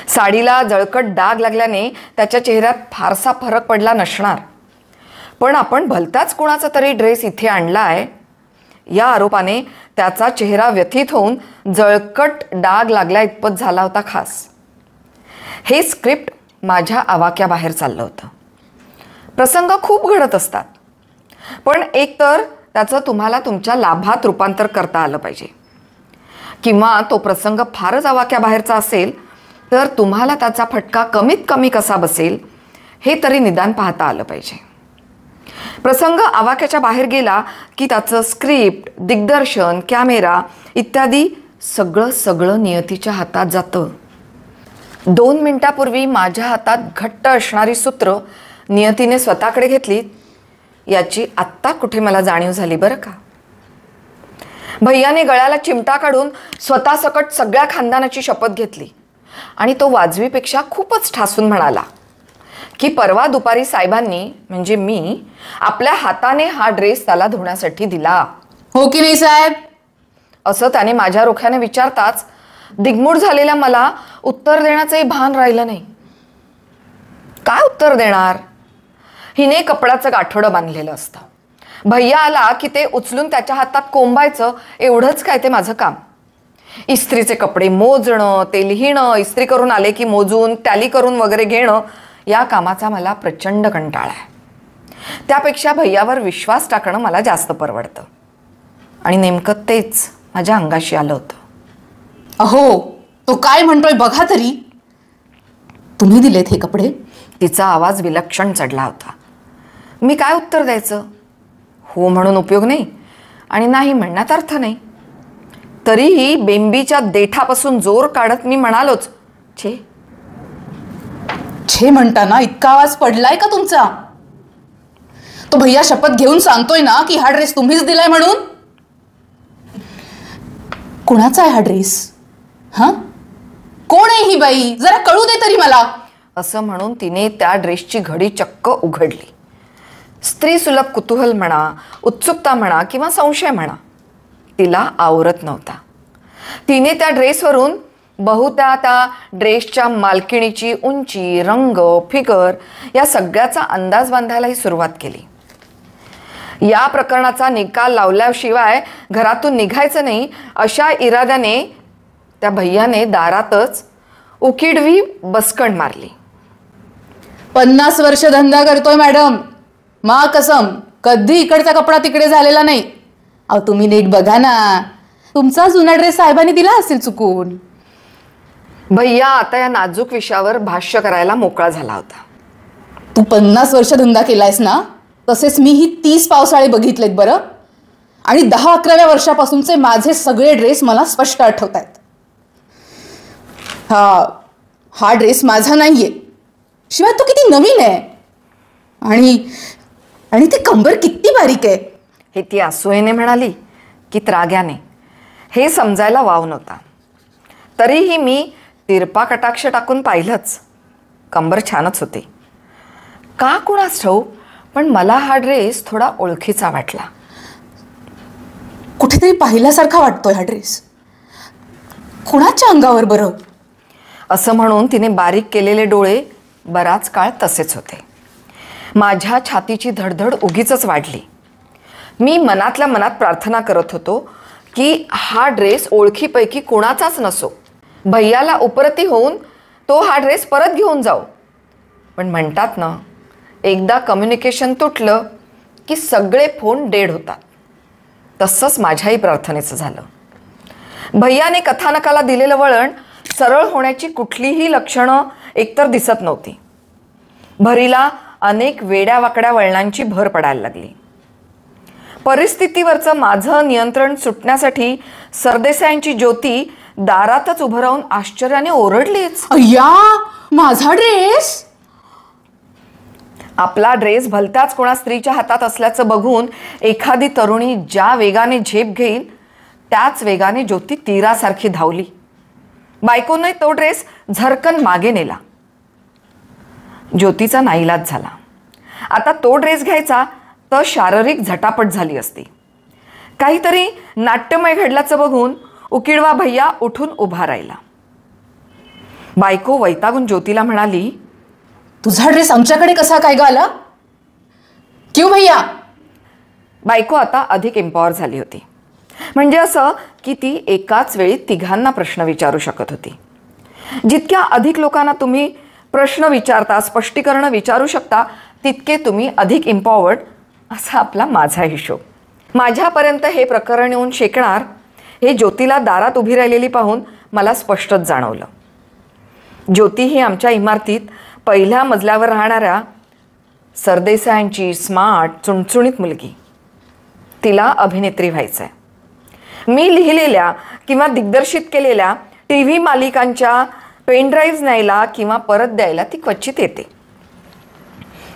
साडीला जळकट डाग लागल्याने त्याच्या चेहऱ्यात फारसा फरक पडला नसणार, पण आपण भलताच कोणाचा तरी ड्रेस इथे आणलाय या आरोपाने त्याचा चेहरा व्यथित होऊन जळकट डाग लागल्या इतपत झाला होता. खास हे स्क्रिप्ट माझ्या आवाक्याबाहेर चाललं होतं. प्रसंग खूप घडत असतात, पण एकतर त्याचं तुम्हाला तुमच्या लाभात रूपांतर करता आलं पाहिजे, किंवा तो प्रसंग फारच आवाक्याबाहेरचा असेल तर तुम्हाला त्याचा फटका कमीत कमी कसा बसेल हे तरी निदान पाहता आलं पाहिजे. प्रसंग आवाक्याच्या बाहेर गेला की त्याचं स्क्रिप्ट, दिग्दर्शन, कॅमेरा इत्यादी सगळं नियतीच्या हातात जातं. 2 मिनिटापूर्वी माझ्या हातात घट्ट असणारी सूत्र नियतीने स्वतःकडे घेतली याची आत्ता कुठे मला जाणीव झाली बरं का. भैयाने गळ्याला चिमटा काढून स्वतःसकट सगळ्या खानदानाची शपथ घेतली आणि तो वाजवीपेक्षा खूपच ठासून म्हणाला की परवा दुपारी साहेबांनी, म्हणजे मी, आपल्या हाताने हा ड्रेस त्याला धुण्यासाठी दिला. हो की नाही साहेब? असं त्याने माझ्या रोख्याने विचारताच दिग्मूढ झालेल्या मला उत्तर देण्याचंही भान राहिलं नाही. काय उत्तर देणार? हिने कपड्याचं गाठोडं बांधलेलं असतं. भैया आला की ते उचलून त्याच्या हातात कोंबायचं, एवढंच काय ते माझं काम. इस्त्रीचे कपडे मोजणं, ते लिहिणं, इस्त्री करून आले की मोजून टॅली करून वगैरे घेणं, या कामाचा मला प्रचंड कंटाळा आहे. त्यापेक्षा भैयावर विश्वास टाकणं मला जास्त परवडतं. आणि नेमकं तेच माझ्या अंगाशी आलं होतं. अहो, तो काय म्हणतोय बघा तरी. तुम्ही दिलेत हे कपडे? तिचा आवाज विलक्षण चढला होता. मी काय उत्तर द्यायचं? हो म्हणून उपयोग नाही आणि नाही म्हणण्यात अर्थ नाही. तरीही बेंबीच्या देठापासून जोर काढत मी म्हणालोच, छे. छे म्हणताना इतका आवाज पडलाय का तुमचा? तो भैया शपथ घेऊन सांगतोय ना की हा ड्रेस तुम्हीच दिलाय म्हणून. कुणाचा आहे हा ड्रेस? हा, कोण आहे ही बाई? जरा कळू दे तरी मला. असं म्हणून तिने त्या ड्रेसची घडी चक्क उघडली. स्त्री सुलभ कुतूहल म्हणा, उत्सुकता म्हणा किंवा संशय म्हणा, तिला आवरत नव्हता. तिने त्या ड्रेसवरून बहुधा त्या ड्रेसच्या मालकिणीची उंची, रंग, फिगर या सगळ्याचा अंदाज बांधायलाही सुरुवात केली. या प्रकरणाचा निकाल लावल्याशिवाय घरातून निघायचं नाही अशा इराद्याने त्या भैयाने दारातच उकिडवी बसकण मारली. 50 वर्ष धंदा करतोय मॅडम, मा कसम कधी इकडचा कपडा तिकडे झालेला नाही. अहो तुम्ही नीट बघा ना, तुमचा जुना ड्रेस साहेबांनी दिला असेल चुकून. भैया आता या नाजूक विषयावर भाष्य करायला मोकळा झाला होता. तू 50 वर्ष धंदा केलायस ना, तसेच मी ही 30 पावसाळे बघितलेत बरं. आणि 10-11व्या वर्षापासूनचे माझे सगळे ड्रेस मला स्पष्ट आठवत आहेत. हा ड्रेस माझा नाहीये, शिवाय तो किती नवीन आहे. आणि ती कंबर किती बारीक आहे. हे ती असूयेने म्हणाली की त्राग्याने, हे समजायला वाव नव्हता. तरीही मी तिरपा कटाक्ष टाकून पाहिलंच. कंबर छानच होते. का कुणास ठाऊक, पण मला हा ड्रेस थोडा ओळखीचा वाटला. कुठेतरी पाहिल्यासारखा वाटतोय हा ड्रेस. कुणाच्या अंगावर बरं? असं म्हणून तिने बारीक केलेले डोळे बराच काळ तसेच होते. माझ्या छातीची धडधड उगीचच वाढली. मी मनातल्या मनात प्रार्थना करत होतो की हा ड्रेस ओळखीपैकी कोणाचाच नसो, भैयाला उपरती होऊन तो हा ड्रेस परत घेऊन जाऊ. पण म्हणतात ना, एकदा कम्युनिकेशन तुटलं की सगळे फोन डेड होतात. तसंच माझ्याही प्रार्थनेचं झालं. भैयाने कथानकाला दिलेलं वळण सरळ होण्याची कुठलीही लक्षणं एकतर दिसत नव्हती. भरीला अनेक वेड्यावाकड्या वळणांची भर पडायला लागली. परिस्थितीवरचं माझं नियंत्रण सुटण्यासाठी सरदेसायांची ज्योती दारातच उभं राहून आश्चर्याने ओरडलीच. अय्या, माझा ड्रेस! आपला ड्रेस भलत्याच कोणा स्त्रीच्या हातात असल्याचं बघून एखादी तरुणी ज्या वेगाने झेप घेईल त्याच वेगाने ज्योती तीरासारखी धावली. बायकोने तो ड्रेस झरकन मागे नेला. ज्योतीचा नाईलाज झाला. आता तो ड्रेस घ्यायचा तर शारीरिक झटापट झाली असती. काहीतरी नाट्यमय घडल्याचं बघून उकिडवा भैया उठून उभा राहिला. बायको वैतागून ज्योतीला म्हणाली, तुझा ड्रेस आमच्याकडे कसा काय ग आला? क्यों भैया? बायको आता अधिक एम्पॉवर झाली होती. म्हणजे असं की ती एकाच वेळी तिघांना प्रश्न विचारू शकत होती. जितक्या अधिक लोकांना तुम्ही प्रश्न विचारता, स्पष्टीकरण विचारू शकता, तितके तुम्ही अधिक एम्पॉवर्ड, असा आपला माझा हिशोब. माझ्यापर्यंत हे प्रकरण येऊन शेकणार हे ज्योतीला दारात उभी राहिलेली पाहून मला स्पष्टच जाणवलं. ज्योती ही आमच्या इमारतीत पहिल्या मजल्यावर राहणाऱ्या सरदेसायांची स्मार्ट चुणचुणीत मुलगी. तिला अभिनेत्री व्हायचं आहे. मी लिहिलेल्या किंवा दिग्दर्शित केलेल्या TV मालिकांच्या पेनड्राईव्ह न्यायला किंवा परत द्यायला ती क्वचित येते.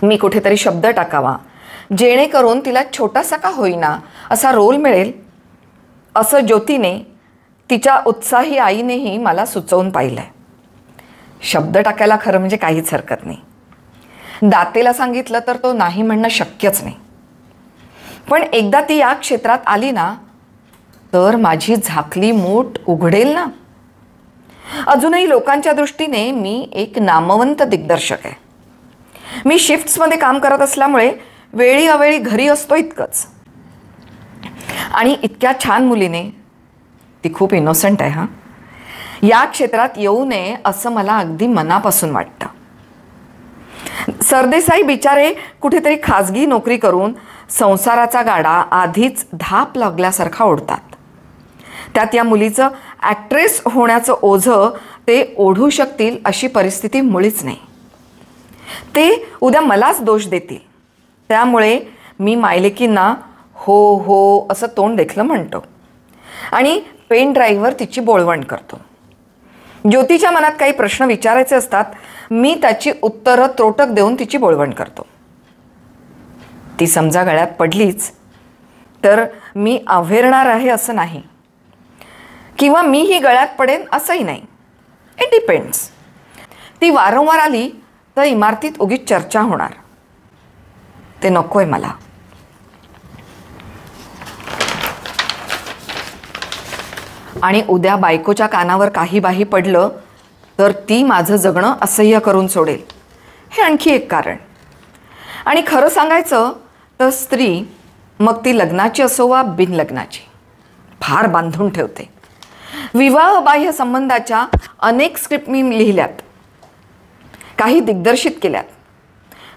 मी कुठेतरी शब्द टाकावा जेणेकरून तिला छोटासा का होईना असा रोल मिळेल, असं ज्योतीने तिच्या उत्साही आईनेही मला सुचवून पाहिलं आहे. शब्द टाकायला खरं म्हणजे काहीच हरकत नाही. दातेला सांगितलं तर तो नाही म्हणणं शक्यच नाही. पण एकदा ती या क्षेत्रात आली ना तर माझी झाकली मूठ उघडेल ना. अजूनही लोकांच्या दृष्टीने मी एक नामवंत दिग्दर्शक आहे. मी शिफ्ट्समध्ये काम करत असल्यामुळे वेळी अवेळी घरी असतो इतकंच. आणि इतक्या छान मुलीने, ती खूप इनोसंट आहे, या क्षेत्रात येऊ नये असं मला अगदी मनापासून वाटतं. सरदेसाई बिचारे कुठेतरी खाजगी नोकरी करून संसाराचा गाडा आधीच धाप लागल्यासारखा ओढतात. त्यात या मुलीचं ॲक्ट्रेस होण्याचं ओझं ते ओढू शकतील अशी परिस्थिती मुळीच नाही. ते उद्या मलाच दोष देतील. त्यामुळे मी मायलेकींना हो हो असं तोंड देखलं म्हणतो आणि पेन ड्राईव्हवर तिची बोळवण करतो. ज्योतीच्या मनात काही प्रश्न विचारायचे असतात, मी त्याची उत्तरं त्रोटक देऊन तिची बोळवण करतो. ती समजा गळ्यात पडलीच तर मी अव्हेरणार आहे असं नाही, किंवा मीही गळ्यात पडेन असंही नाही. It depends. ती वारंवार आली तर इमारतीत उगीच चर्चा होणार. ते नको आहे मला. आणि उद्या बायकोच्या कानावर काही बाही पडलं तर ती माझं जगणं असह्य करून सोडेल, हे आणखी एक कारण. आणि खरं सांगायचं तर स्त्री, मग ती लग्नाची असो वा बिनलग्नाची, फार बांधून ठेवते. विवाहबाह्य संबंधाच्या अनेक स्क्रिप्ट मी लिहिल्यात, काही दिग्दर्शित केल्यात.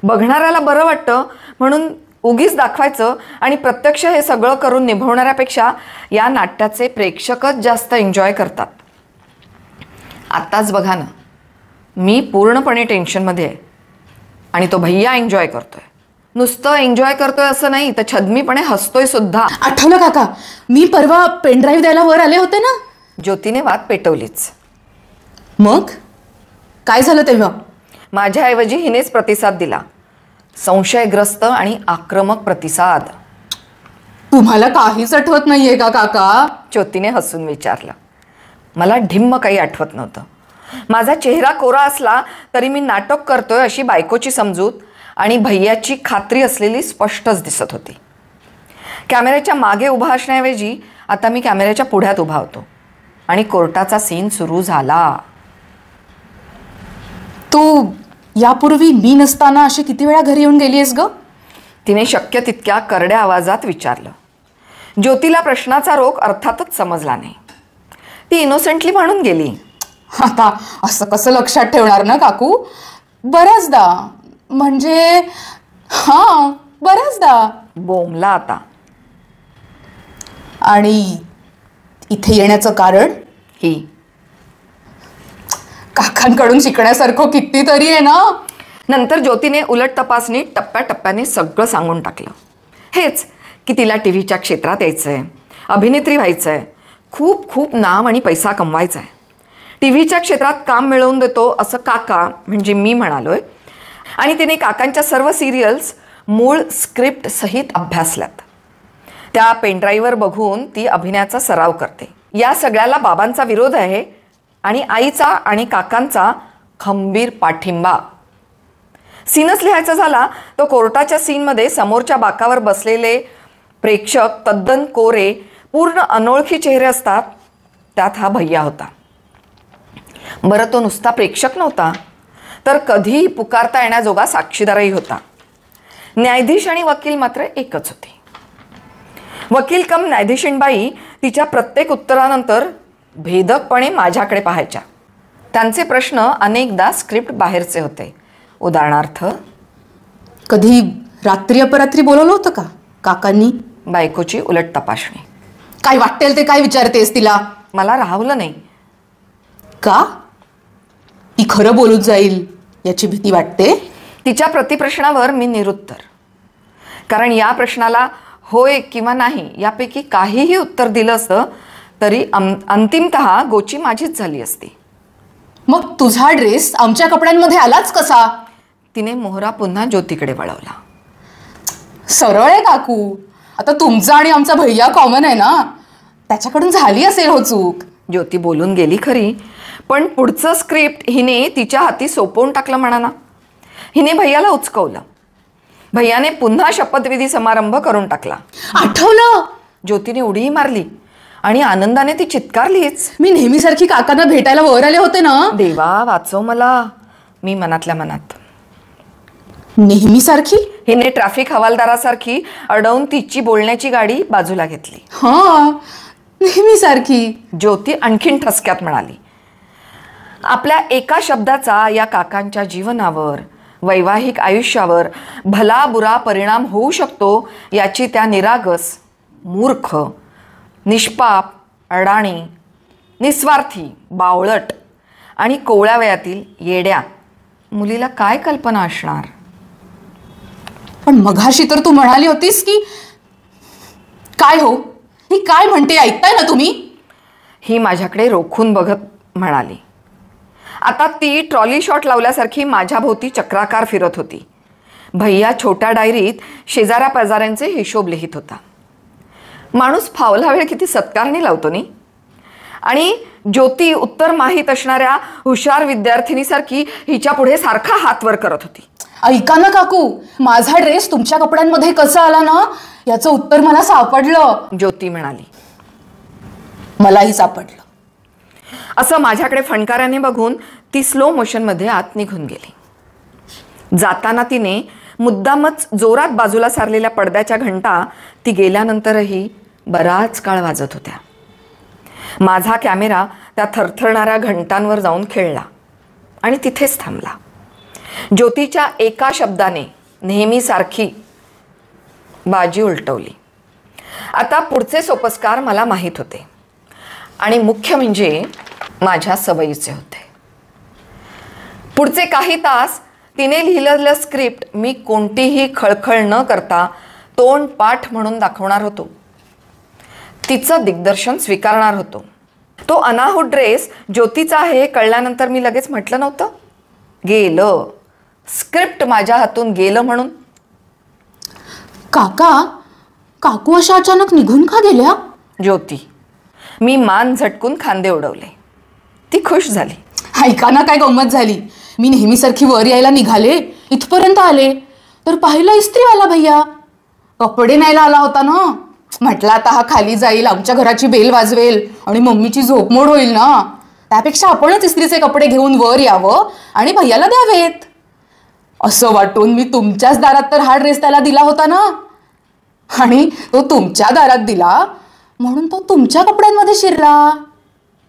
बघणाऱ्याला बरं वाटतं म्हणून उगीच दाखवायचं आणि प्रत्यक्ष हे सगळं करून निभवणाऱ्यापेक्षा या नाट्याचे प्रेक्षकच जास्त एन्जॉय करतात. आत्ताच बघा ना, मी पूर्णपणे टेन्शनमध्ये आहे आणि तो भैया एन्जॉय करतोय. नुसतं एन्जॉय करतोय असं नाही, तर छद्मीपणे हसतोय सुद्धा. आठवलं काका, मी परवा पेनड्राईव्ह द्यायला वर आले होते ना? ज्योतीने वाद पेटवलीच. मग काय झालं तेव्हा? माझ्याऐवजी हिनेच प्रतिसाद दिला. संशयग्रस्त आणि आक्रमक प्रतिसाद. तुम्हाला काहीच आठवत नाहीये का काका? ज्योतीने हसून विचारलं. मला ढिम्म काही आठवत नव्हतं. माझा चेहरा कोरा असला तरी मी नाटक करतोय अशी बायकोची समजूत आणि भैयाची खात्री असलेली स्पष्टच दिसत होती. कॅमेऱ्याच्या मागे उभा असण्याऐवजी आता मी कॅमेऱ्याच्या पुढ्यात उभा होतो आणि कोर्टाचा सीन सुरू झाला. तू यापूर्वी मी नसताना अशी किती वेळा घरी येऊन गेलीयस ग? तिने शक्य तितक्या करड्या आवाजात विचारलं. ज्योतीला प्रश्नाचा रोख अर्थातच समजला नाही. ती इनोसेंटली म्हणून गेली. आता असं कसं लक्षात ठेवणार ना काकू? बऱ्याचदा, म्हणजे हां बऱ्याचदा. बोंबला आता. आणि इथे येण्याचं कारण ही काकांकडून शिकण्यासारखं कितीतरी आहे ना. नंतर ज्योतीने उलट तपासणी टप्प्याटप्प्याने सगळं सांगून टाकलं. हेच की तिला टी व्हीच्या क्षेत्रात यायचं आहे, अभिनेत्री व्हायचं आहे, खूप खूप नाव आणि पैसा कमवायचा आहे. टी व्हीच्या क्षेत्रात काम मिळवून देतो असं काका म्हणजे मी म्हणालोय. आणि तिने काकांच्या सर्व सिरियल्स मूळ स्क्रिप्ट सहित अभ्यासल्यात. त्या पेनड्राईव्हवर बघून ती अभिनयाचा सराव करते. या सगळ्याला बाबांचा विरोध आहे आणि आईचा आणि काकांचा खंबीर पाठिंबा. सीनच लिहायचा झाला तो कोर्टाच्या सीनमध्ये समोरच्या बाकावर बसलेले प्रेक्षक तद्दन कोरे, पूर्ण अनोळखी चेहरे असतात. त्यात हा भैया होता. बरं, तो नुसता प्रेक्षक नव्हता, तर कधीही पुकारता येण्याजोगा साक्षीदारही होता. न्यायाधीश आणि वकील मात्र एकच होते. वकील कम न्यायाधीशीणबाई तिच्या प्रत्येक उत्तरानंतर भेदकपणे माझ्याकडे पाहायच्या. त्यांचे प्रश्न अनेकदा स्क्रिप्ट बाहेरचे होते. उदाहरणार्थ, कधी रात्री अपरात्री बोलवलं होतं का काकांनी? बायकोची उलट तपासणी. काय वाटेल ते काय विचारतेस तिला? मला राहवलं नाही. का? ती खरं बोलून जाईल याची भीती वाटते? तिच्या प्रतिप्रश्नावर मी निरुत्तर. कारण या प्रश्नाला होय किंवा नाही यापैकी काहीही उत्तर दिलं असतं तरी अंतिमतः गोची माझीच झाली असती. मग तुझा ड्रेस आमच्या कपड्यांमध्ये आलाच कसा? तिने मोहरा पुन्हा ज्योतीकडे वळवला. सरळ आहे काकू. आता तुमचा आणि आमचा भैया कॉमन आहे ना, त्याच्याकडून झाली असेल हो चूक. ज्योती बोलून गेली खरी, पण पुढचं स्क्रिप्ट हिने तिच्या हाती सोपवून टाकलं म्हणा ना. हिने भैयाला उचकवलं. भैयाने पुन्हा शपथविधी समारंभ करून टाकला. आठवलं? ज्योतीने उडी मारली आणि आनंदाने ती चित्कारलीच. मी नेहमीसारखी काकांना भेटायला वर आले होते ना. देवा वाचव मला, मी मनातल्या मनात. नेहमीसारखी? हिने ट्रॅफिक हवालदारासारखी अडवून तिची बोलण्याची गाडी बाजूला घेतली. हा, नेहमीसारखी. ज्योती आणखीन ठसक्यात म्हणाली. आपल्या एका शब्दाचा या काकांच्या जीवनावर, वैवाहिक आयुष्यावर भला बुरा परिणाम होऊ शकतो याची त्या निरागस, मूर्ख, निष्पाप, अडाणी, निस्वार्थी, बावळट आणि कोवळ्या वयातील येड्या मुलीला काय कल्पना असणार? पण मघाशी तर तू म्हणाली होतीस की काय हो, ही काय म्हणते ऐकताय ना तुम्ही? ही माझ्याकडे रोखून बघत म्हणाली. आता ती ट्रॉली शॉट लावल्यासारखी माझ्या भोवती चक्राकार फिरत होती. भैया छोट्या डायरीत शेजाऱ्या पाजाऱ्यांचे हिशोब लिहित होता. माणूस फावला वेळ किती सत्कारणी लावतो नी. आणि ज्योती उत्तर माहीत असणाऱ्या हुशार विद्यार्थिनीसारखी हिच्या पुढे सारखा हात वर करत होती. ऐका ना काकू, माझा ड्रेस तुमच्या कपड्यांमध्ये कसा आला ना याचं उत्तर मला सापडलं. ज्योती म्हणाली. मलाही सापडलं. असं माझ्याकडे फणकाराने बघून ती स्लो मोशनमध्ये आत निघून गेली. जाताना तिने मुद्दामच जोरात बाजूला सारलेल्या पडद्याच्या घंटा ती गेल्यानंतरही बराच काळ वाजत होत्या. माझा कॅमेरा त्या थरथरणाऱ्या घंटांवर जाऊन खेळला आणि तिथेच थांबला. ज्योतीच्या एका शब्दाने नेहमीसारखी बाजी उलटवली. आता पुढचे सोपस्कार मला माहीत होते आणि मुख्य म्हणजे माझ्या सवयीचे होते. पुढचे काही तास तिने लिहिलेलं स्क्रिप्ट मी कोणतीही खळखळ न करता तोंड पाठ म्हणून दाखवणार होतो. तिचं दिग्दर्शन स्वीकारणार होतो. तो अनाहूत ड्रेस ज्योतीचा आहे हे कळल्यानंतर मी लगेच म्हटलं नव्हतं, गेलं, स्क्रिप्ट माझ्या हातून गेलं म्हणून. काकू अशा अचानक निघून का गेल्या? ज्योती. मी मान झटकून खांदे उडवले. ती खुश झाली. ऐका ना काय गंमत झाली. मी नेहमीसारखी वर यायला निघाले, इथपर्यंत आले तर पाहिलं इस्त्रीवाला भैया कपडे न्यायला आला होता ना. म्हटलं आता हा खाली जाईल, आमच्या घराची बेल वाजवेल आणि मम्मीची झोपमोड होईल ना, त्यापेक्षा आपणच इस्त्रीचे कपडे घेऊन वर यावं आणि भैयाला द्यावेत असं वाटून मी तुमच्याच दारात तर हा ड्रेस त्याला दिला होता ना, आणि तो तुमच्या दारात दिला म्हणून तो तुमच्या कपड्यांमध्ये शिरला.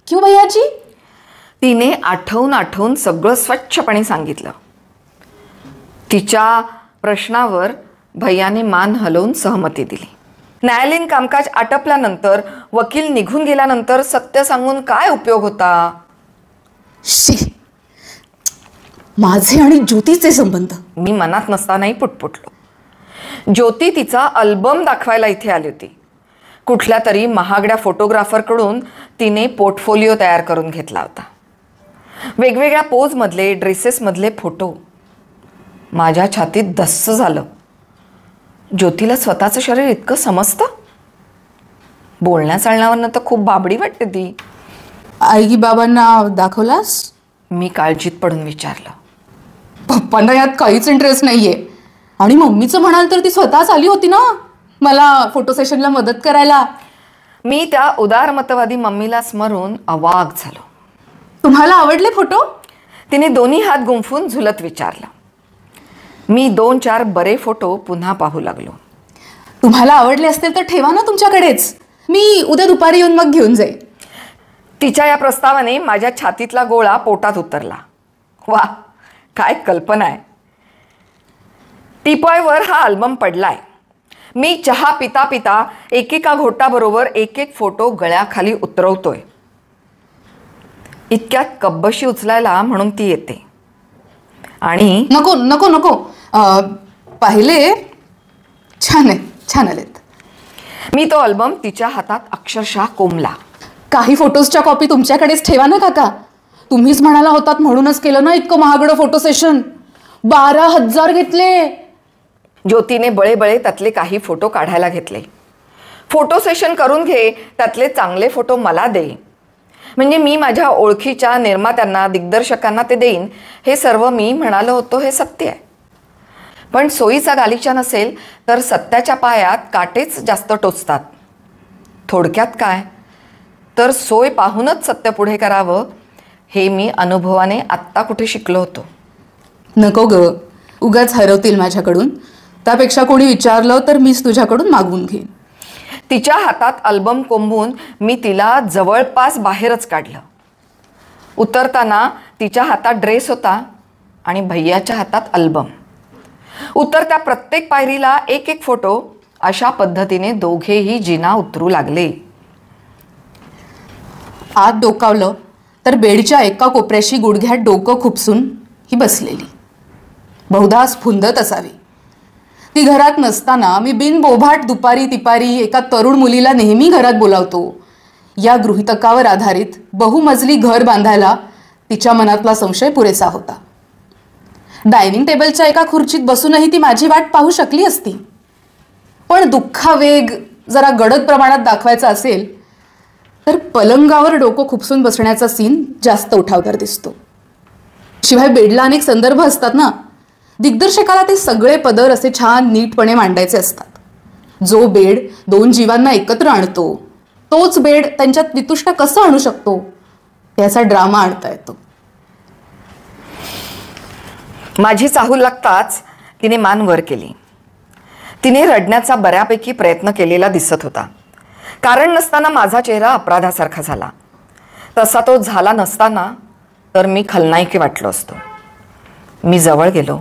क्यों भैयाजी? तिने आठवून सगळं स्वच्छपणे सांगितलं. तिच्या प्रश्नावर भैयाने मान हलवून सहमती दिली. न्यायालयीन कामकाज आटपल्यानंतर वकील निघून गेल्यानंतर सत्य सांगून काय उपयोग होता? शी, माझे आणि ज्योतीचे संबंध. मी मनात नसतानाही पुटपुटलो. ज्योती तिचा अल्बम दाखवायला इथे आली होती. कुठल्या तरी महागड्या फोटोग्राफरकडून तिने पोर्टफोलिओ तयार करून घेतला होता. वेगवेगळ्या पोजमधले ड्रेसेसमधले फोटो. माझ्या छातीत धस्स झालं. ज्योतीला स्वतःचं शरीर इतकं समजतं? बोलण्या चालण्यावरनं तर खूप बाबडी वाटते ती. आई बाबांना दाखवलास? मी काळजीत पडून विचारलं. पप्पांना यात काहीच इंटरेस्ट नाहीये. आणि मम्मीचं म्हणाल तर ती स्वतःच आली होती ना मला फोटो सेशनला मदत करायला. मी त्या उदारमतवादी मम्मीला स्मरून अवाक झालो. तुम्हाला आवडले फोटो? तिने दोन्ही हात गुंफून झुलत विचारलं. मी 2-4 बरे फोटो पुन्हा पाहू लागलो. तुम्हाला आवडले असतील तर ठेवा ना तुमच्याकडेच. मी उद्या दुपारी येऊन मग घेऊन जाईन. तिच्या या प्रस्तावाने माझ्या छातीतला गोळा पोटात उतरला. वा, काय कल्पना आहे. टीपॉयवर हा अल्बम पडलाय. मी चहा पिता पिता एकेका घोटाबरोबर एक एक फोटो गळ्याखाली उतरवतोय. इतक्यात कब्बशी उचलायला म्हणून ती येते आणि नको नको नको. पाहिले? छान आहे, छान आलेत. मी तो अल्बम तिच्या हातात अक्षरशः कोंबला. काही फोटोजच्या कॉपी तुमच्याकडेच ठेवा ना काका. तुम्हीच म्हणाला होतात म्हणूनच केलं ना इतकं महागडं फोटो सेशन. 12,000 घेतले. ज्योतीने बळे त्यातले काही फोटो काढायला घेतले. फोटो सेशन करून घे, त्यातले चांगले फोटो मला दे. म्हणजे मी माझ्या ओळखीच्या निर्मात्यांना दिग्दर्शकांना ते देईन. हे सर्व मी म्हणालो होतो हे सत्य आहे. पण सोयीचा गालिचा नसेल तर सत्याच्या पायात काटेच जास्त टोचतात. थोडक्यात काय तर सोय पाहूनच सत्य पुढे करावं हे मी अनुभवाने आत्ता कुठे शिकलो होतो. नको ग, उगाच हरवतील माझ्याकडून. त्यापेक्षा कोणी विचारलं तर मीच तुझ्याकडून मागवून घेईन. तिच्या हातात अल्बम कोंबून मी तिला जवळपास बाहेरच काढलं. उतरताना तिच्या हातात ड्रेस होता आणि भैयाच्या हातात अल्बम. उतरत्या प्रत्येक पायरीला एक एक फोटो. अशा पद्धतीने दोघेही जिना उतरू लागले. आत डोकावलं तर बेडच्या एका कोपऱ्याशी गुडघ्यात डोकं खुपसून ही बसलेली. बहुधा स्फुंदत असावी. ती घरात नसताना मी बिनबोभाट दुपारी तिपारी एका तरुण मुलीला नेहमी घरात बोलावतो या गृहितकावर आधारित बहुमजली घर बांधायला तिच्या मनातला संशय पुरेसा होता. डायनिंग टेबलच्या एका खुर्चीत बसूनही ती माझी वाट पाहू शकली असती. पण दुःखावेग जरा गडद प्रमाणात दाखवायचा असेल तर पलंगावर डोकं खुपसून बसण्याचा सीन जास्त उठावदार दिसतो. शिवाय बेडला अनेक संदर्भ असतात ना. दिग्दर्शकाला ते सगळे पदर असे छान नीटपणे मांडायचे असतात. जो बेड 2 जीवांना एकत्र आणतो तोच बेड त्यांच्यात वितुष्ट कसं आणू शकतो याचा ड्रामा आणता येतो. माझी चाहूल लागताच तिने मान वर केली. तिने रडण्याचा बऱ्यापैकी प्रयत्न केलेला दिसत होता. कारण नसताना माझा चेहरा अपराधासारखा झाला. तसा तो झाला नसताना तर मी खलनायकी वाटलो असतो. मी जवळ गेलो.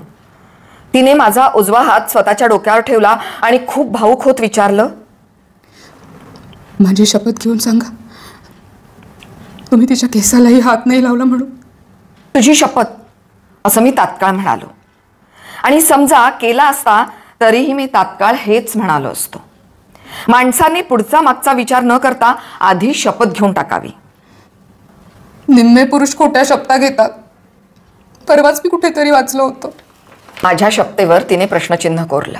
तिने माझा उजवा हात स्वतःच्या डोक्यावर ठेवला आणि खूप भावुक होत विचारलं, माझी शपथ घेऊन सांगा तुम्ही तिच्या केसालाही हात नाही लावला म्हणून. तुझी शपथ, असं मी तात्काळ म्हणालो. आणि समजा केला असता तरीही मी तात्काळ हेच म्हणालो असतो. माणसाने पुढचा मागचा विचार न करता आधी शपथ घेऊन टाकावी. निम्मे पुरुष खोट्या शपथा घेतात. परवाच मी कुठेतरी वाचलं होतं. माझ्या शपथेवर तिने प्रश्नचिन्ह कोरलं.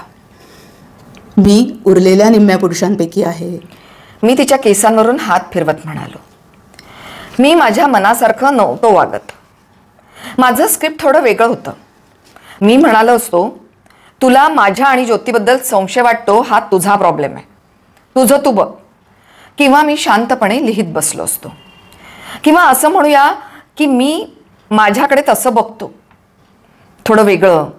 मी उरलेल्या निम्म्या पुरुषांपैकी आहे. मी तिच्या केसांवरून हात फिरवत म्हणालो, मी माझ्या मनासारखं नव्हतो वागत. माझं स्क्रिप्ट थोडं वेगळं होतं. मी म्हणालो असतो, तुला माझ्या आणि ज्योतीबद्दल संशय वाटतो हा तुझा प्रॉब्लेम आहे, तुझं तू बघ. किंवा मी शांतपणे लिहित बसलो असतो. किंवा असं म्हणूया की मी माझ्याकडे तसं बघतो, थोडं वेगळं,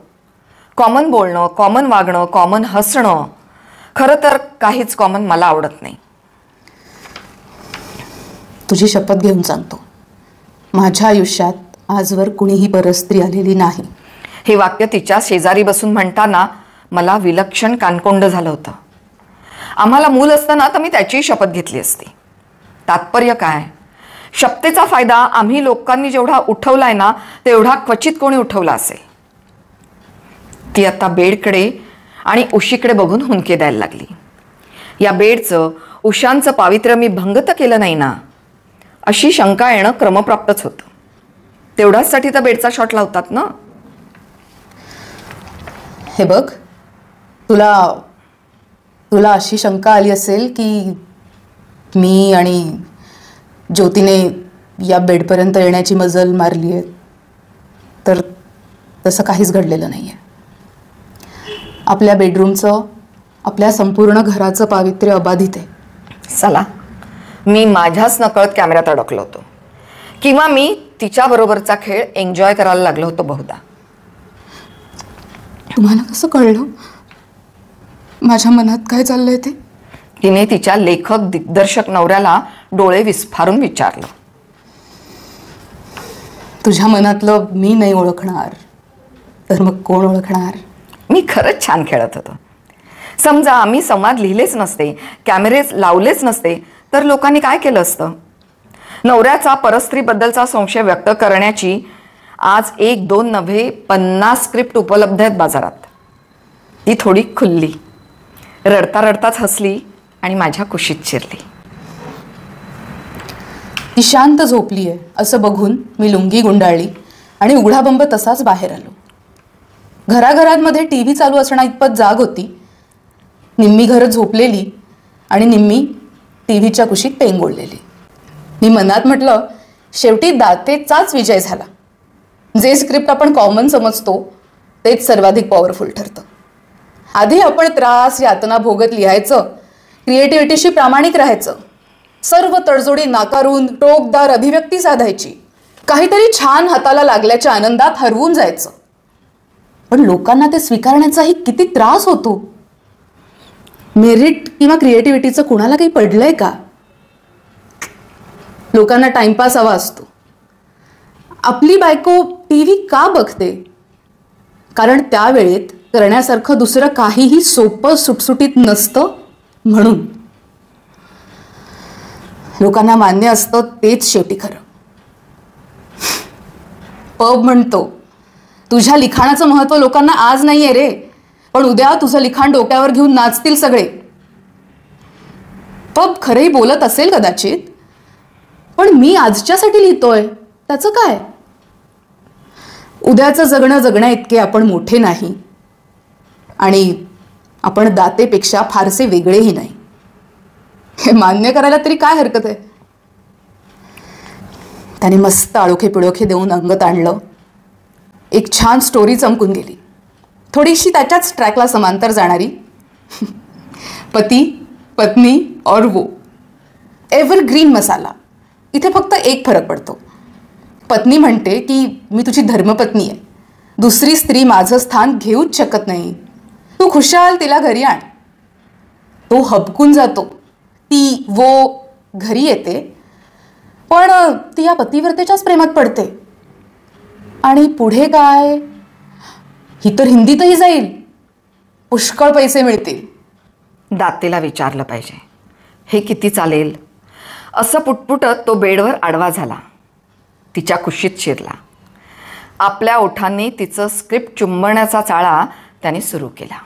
कॉमन बोलणं, कॉमन वागणं, कॉमन हसणं. खरं तर काहीच कॉमन मला आवडत नाही. तुझी शपथ घेऊन सांगतो, माझ्या आयुष्यात आजवर कुणीही परस्त्री आलेली नाही. हे वाक्य तिच्या शेजारी बसून म्हणताना मला विलक्षण कानकोंड झालं होतं. आम्हाला मूल असतं ना तर मी त्याचीही शपथ घेतली असती. तात्पर्य काय? शपथेचा फायदा आम्ही लोकांनी जेवढा उठवलाय ना तेवढा क्वचित कोणी उठवला असेल. ती आता बेडकडे आणि उशीकडे बघून हुंदके द्यायला लागली. या बेडचं, उशांचं पावित्र्य मी भंग तर केलं नाही ना, अशी शंका येणं क्रमप्राप्तच होतं. तेवढ्याचसाठी तर बेडचा शॉट लावतात ना. हे बघ, तुला तुला अशी शंका आली असेल की मी आणि ज्योतीने या बेडपर्यंत येण्याची मजल मारली आहे, तर तसं काहीच घडलेलं नाही आहे. आपल्या बेडरूमचं, आपल्या संपूर्ण घराचं पावित्र्य अबाधित आहे. चला, मी माझ्याच नकळत कॅमेऱ्यात अडकलो होतो, किंवा मी तिच्याबरोबरचा खेळ एन्जॉय करायला लागलो होतो बहुधा. तुम्हाला कसं कळलं माझ्या मनात काय चाललंय ते? तिने तिच्या लेखक दिग्दर्शक नवऱ्याला डोळे विस्फारून विचारलं. तुझ्या मनातलं मी नाही ओळखणार तर मग कोण ओळखणार? मी खरंच छान खेळत होतो. समजा आम्ही संवाद लिहिलेच नसते, कॅमेरेज लावलेच नसते, तर लोकांनी काय केलं असतं? नवऱ्याचा परस्त्रीबद्दलचा संशय व्यक्त करण्याची आज 1-2 नव्हे 50 स्क्रिप्ट उपलब्ध आहेत बाजारात. ती थोडी खुलली, रडता रडताच हसली आणि माझ्या कुशीत शिरली. ती शांत झोपली आहे असं बघून मी लुंगी गुंडाळली आणि उघडाबंब तसाच बाहेर आलो. घराघरांमध्ये TV चालू असण्या इतपत जाग होती. निम्मी घरं झोपलेली आणि निम्मी TVच्या कुशीत पेंगोळलेली. मी मनात म्हटलं, शेवटी दातेचाच विजय झाला. जे स्क्रिप्ट आपण कॉमन समजतो तेच सर्वाधिक पॉवरफुल ठरतं. आधी आपण त्रास यातना भोगत लिहायचं, क्रिएटिव्हिटीशी प्रामाणिक राहायचं, सर्व तडजोडी नाकारून टोकदार अभिव्यक्ती साधायची, काहीतरी छान हाताला लागल्याच्या आनंदात हरवून जायचं. पण लोकांना ते स्वीकारण्याचाही किती त्रास होतो. मेरिट किंवा क्रिएटिव्हिटीचं कुणाला काही पडलंय का? लोकांना टाइमपास हवा असतो. आपली बायको TV का बघते? कारण त्यावेळेत करण्यासारखं दुसरं काहीही सोपं सुटसुटीत नसतं म्हणून. लोकांना मान्य असतं तेच शेवटी खरं. पब म्हणतो, तुझ्या लिखाणाचं महत्त्व लोकांना आज नाहीये रे, पण उद्या तुझं लिखाण डोक्यावर घेऊन नाचतील सगळे. पब खरंही बोलत असेल कदाचित, पण मी आजच्यासाठी लिहितोय त्याचं काय? उद्याचं जगणं जगण्या इतके आपण मोठे नाही आणि आपण दातेपेक्षा फारसे वेगळेही नाही. हे मान्य करायला तरी काय हरकत आहे? त्याने मस्त आळोखे पिळोखे देऊन अंग ताणलं. एक छान स्टोरी चमकून गेली, थोडीशी त्याच्याच ट्रॅकला समांतर जाणारी. पती पत्नी और वो, एव्हरग्रीन मसाला. इथे फक्त एक फरक पडतो. पत्नी म्हणते की मी तुझी धर्मपत्नी आहे, दुसरी स्त्री माझं स्थान घेऊच शकत नाही, तू खुशाल तिला घरी आण. तो हबकून जातो. ती वो घरी येते, पण ती या पतिव्रतेच्याच प्रेमात पडते. आणि पुढे काय? ही तर हिंदीतही जाईल, पुष्कळ पैसे मिळतील. दातेला विचारलं पाहिजे, हे किती चालेल? असं पुटपुटत तो बेडवर आडवा झाला. तिच्या कुशीत शिरला. आपल्या ओठांनी तिचं स्क्रिप्ट चुंबण्याचा चाळा त्याने सुरू केला.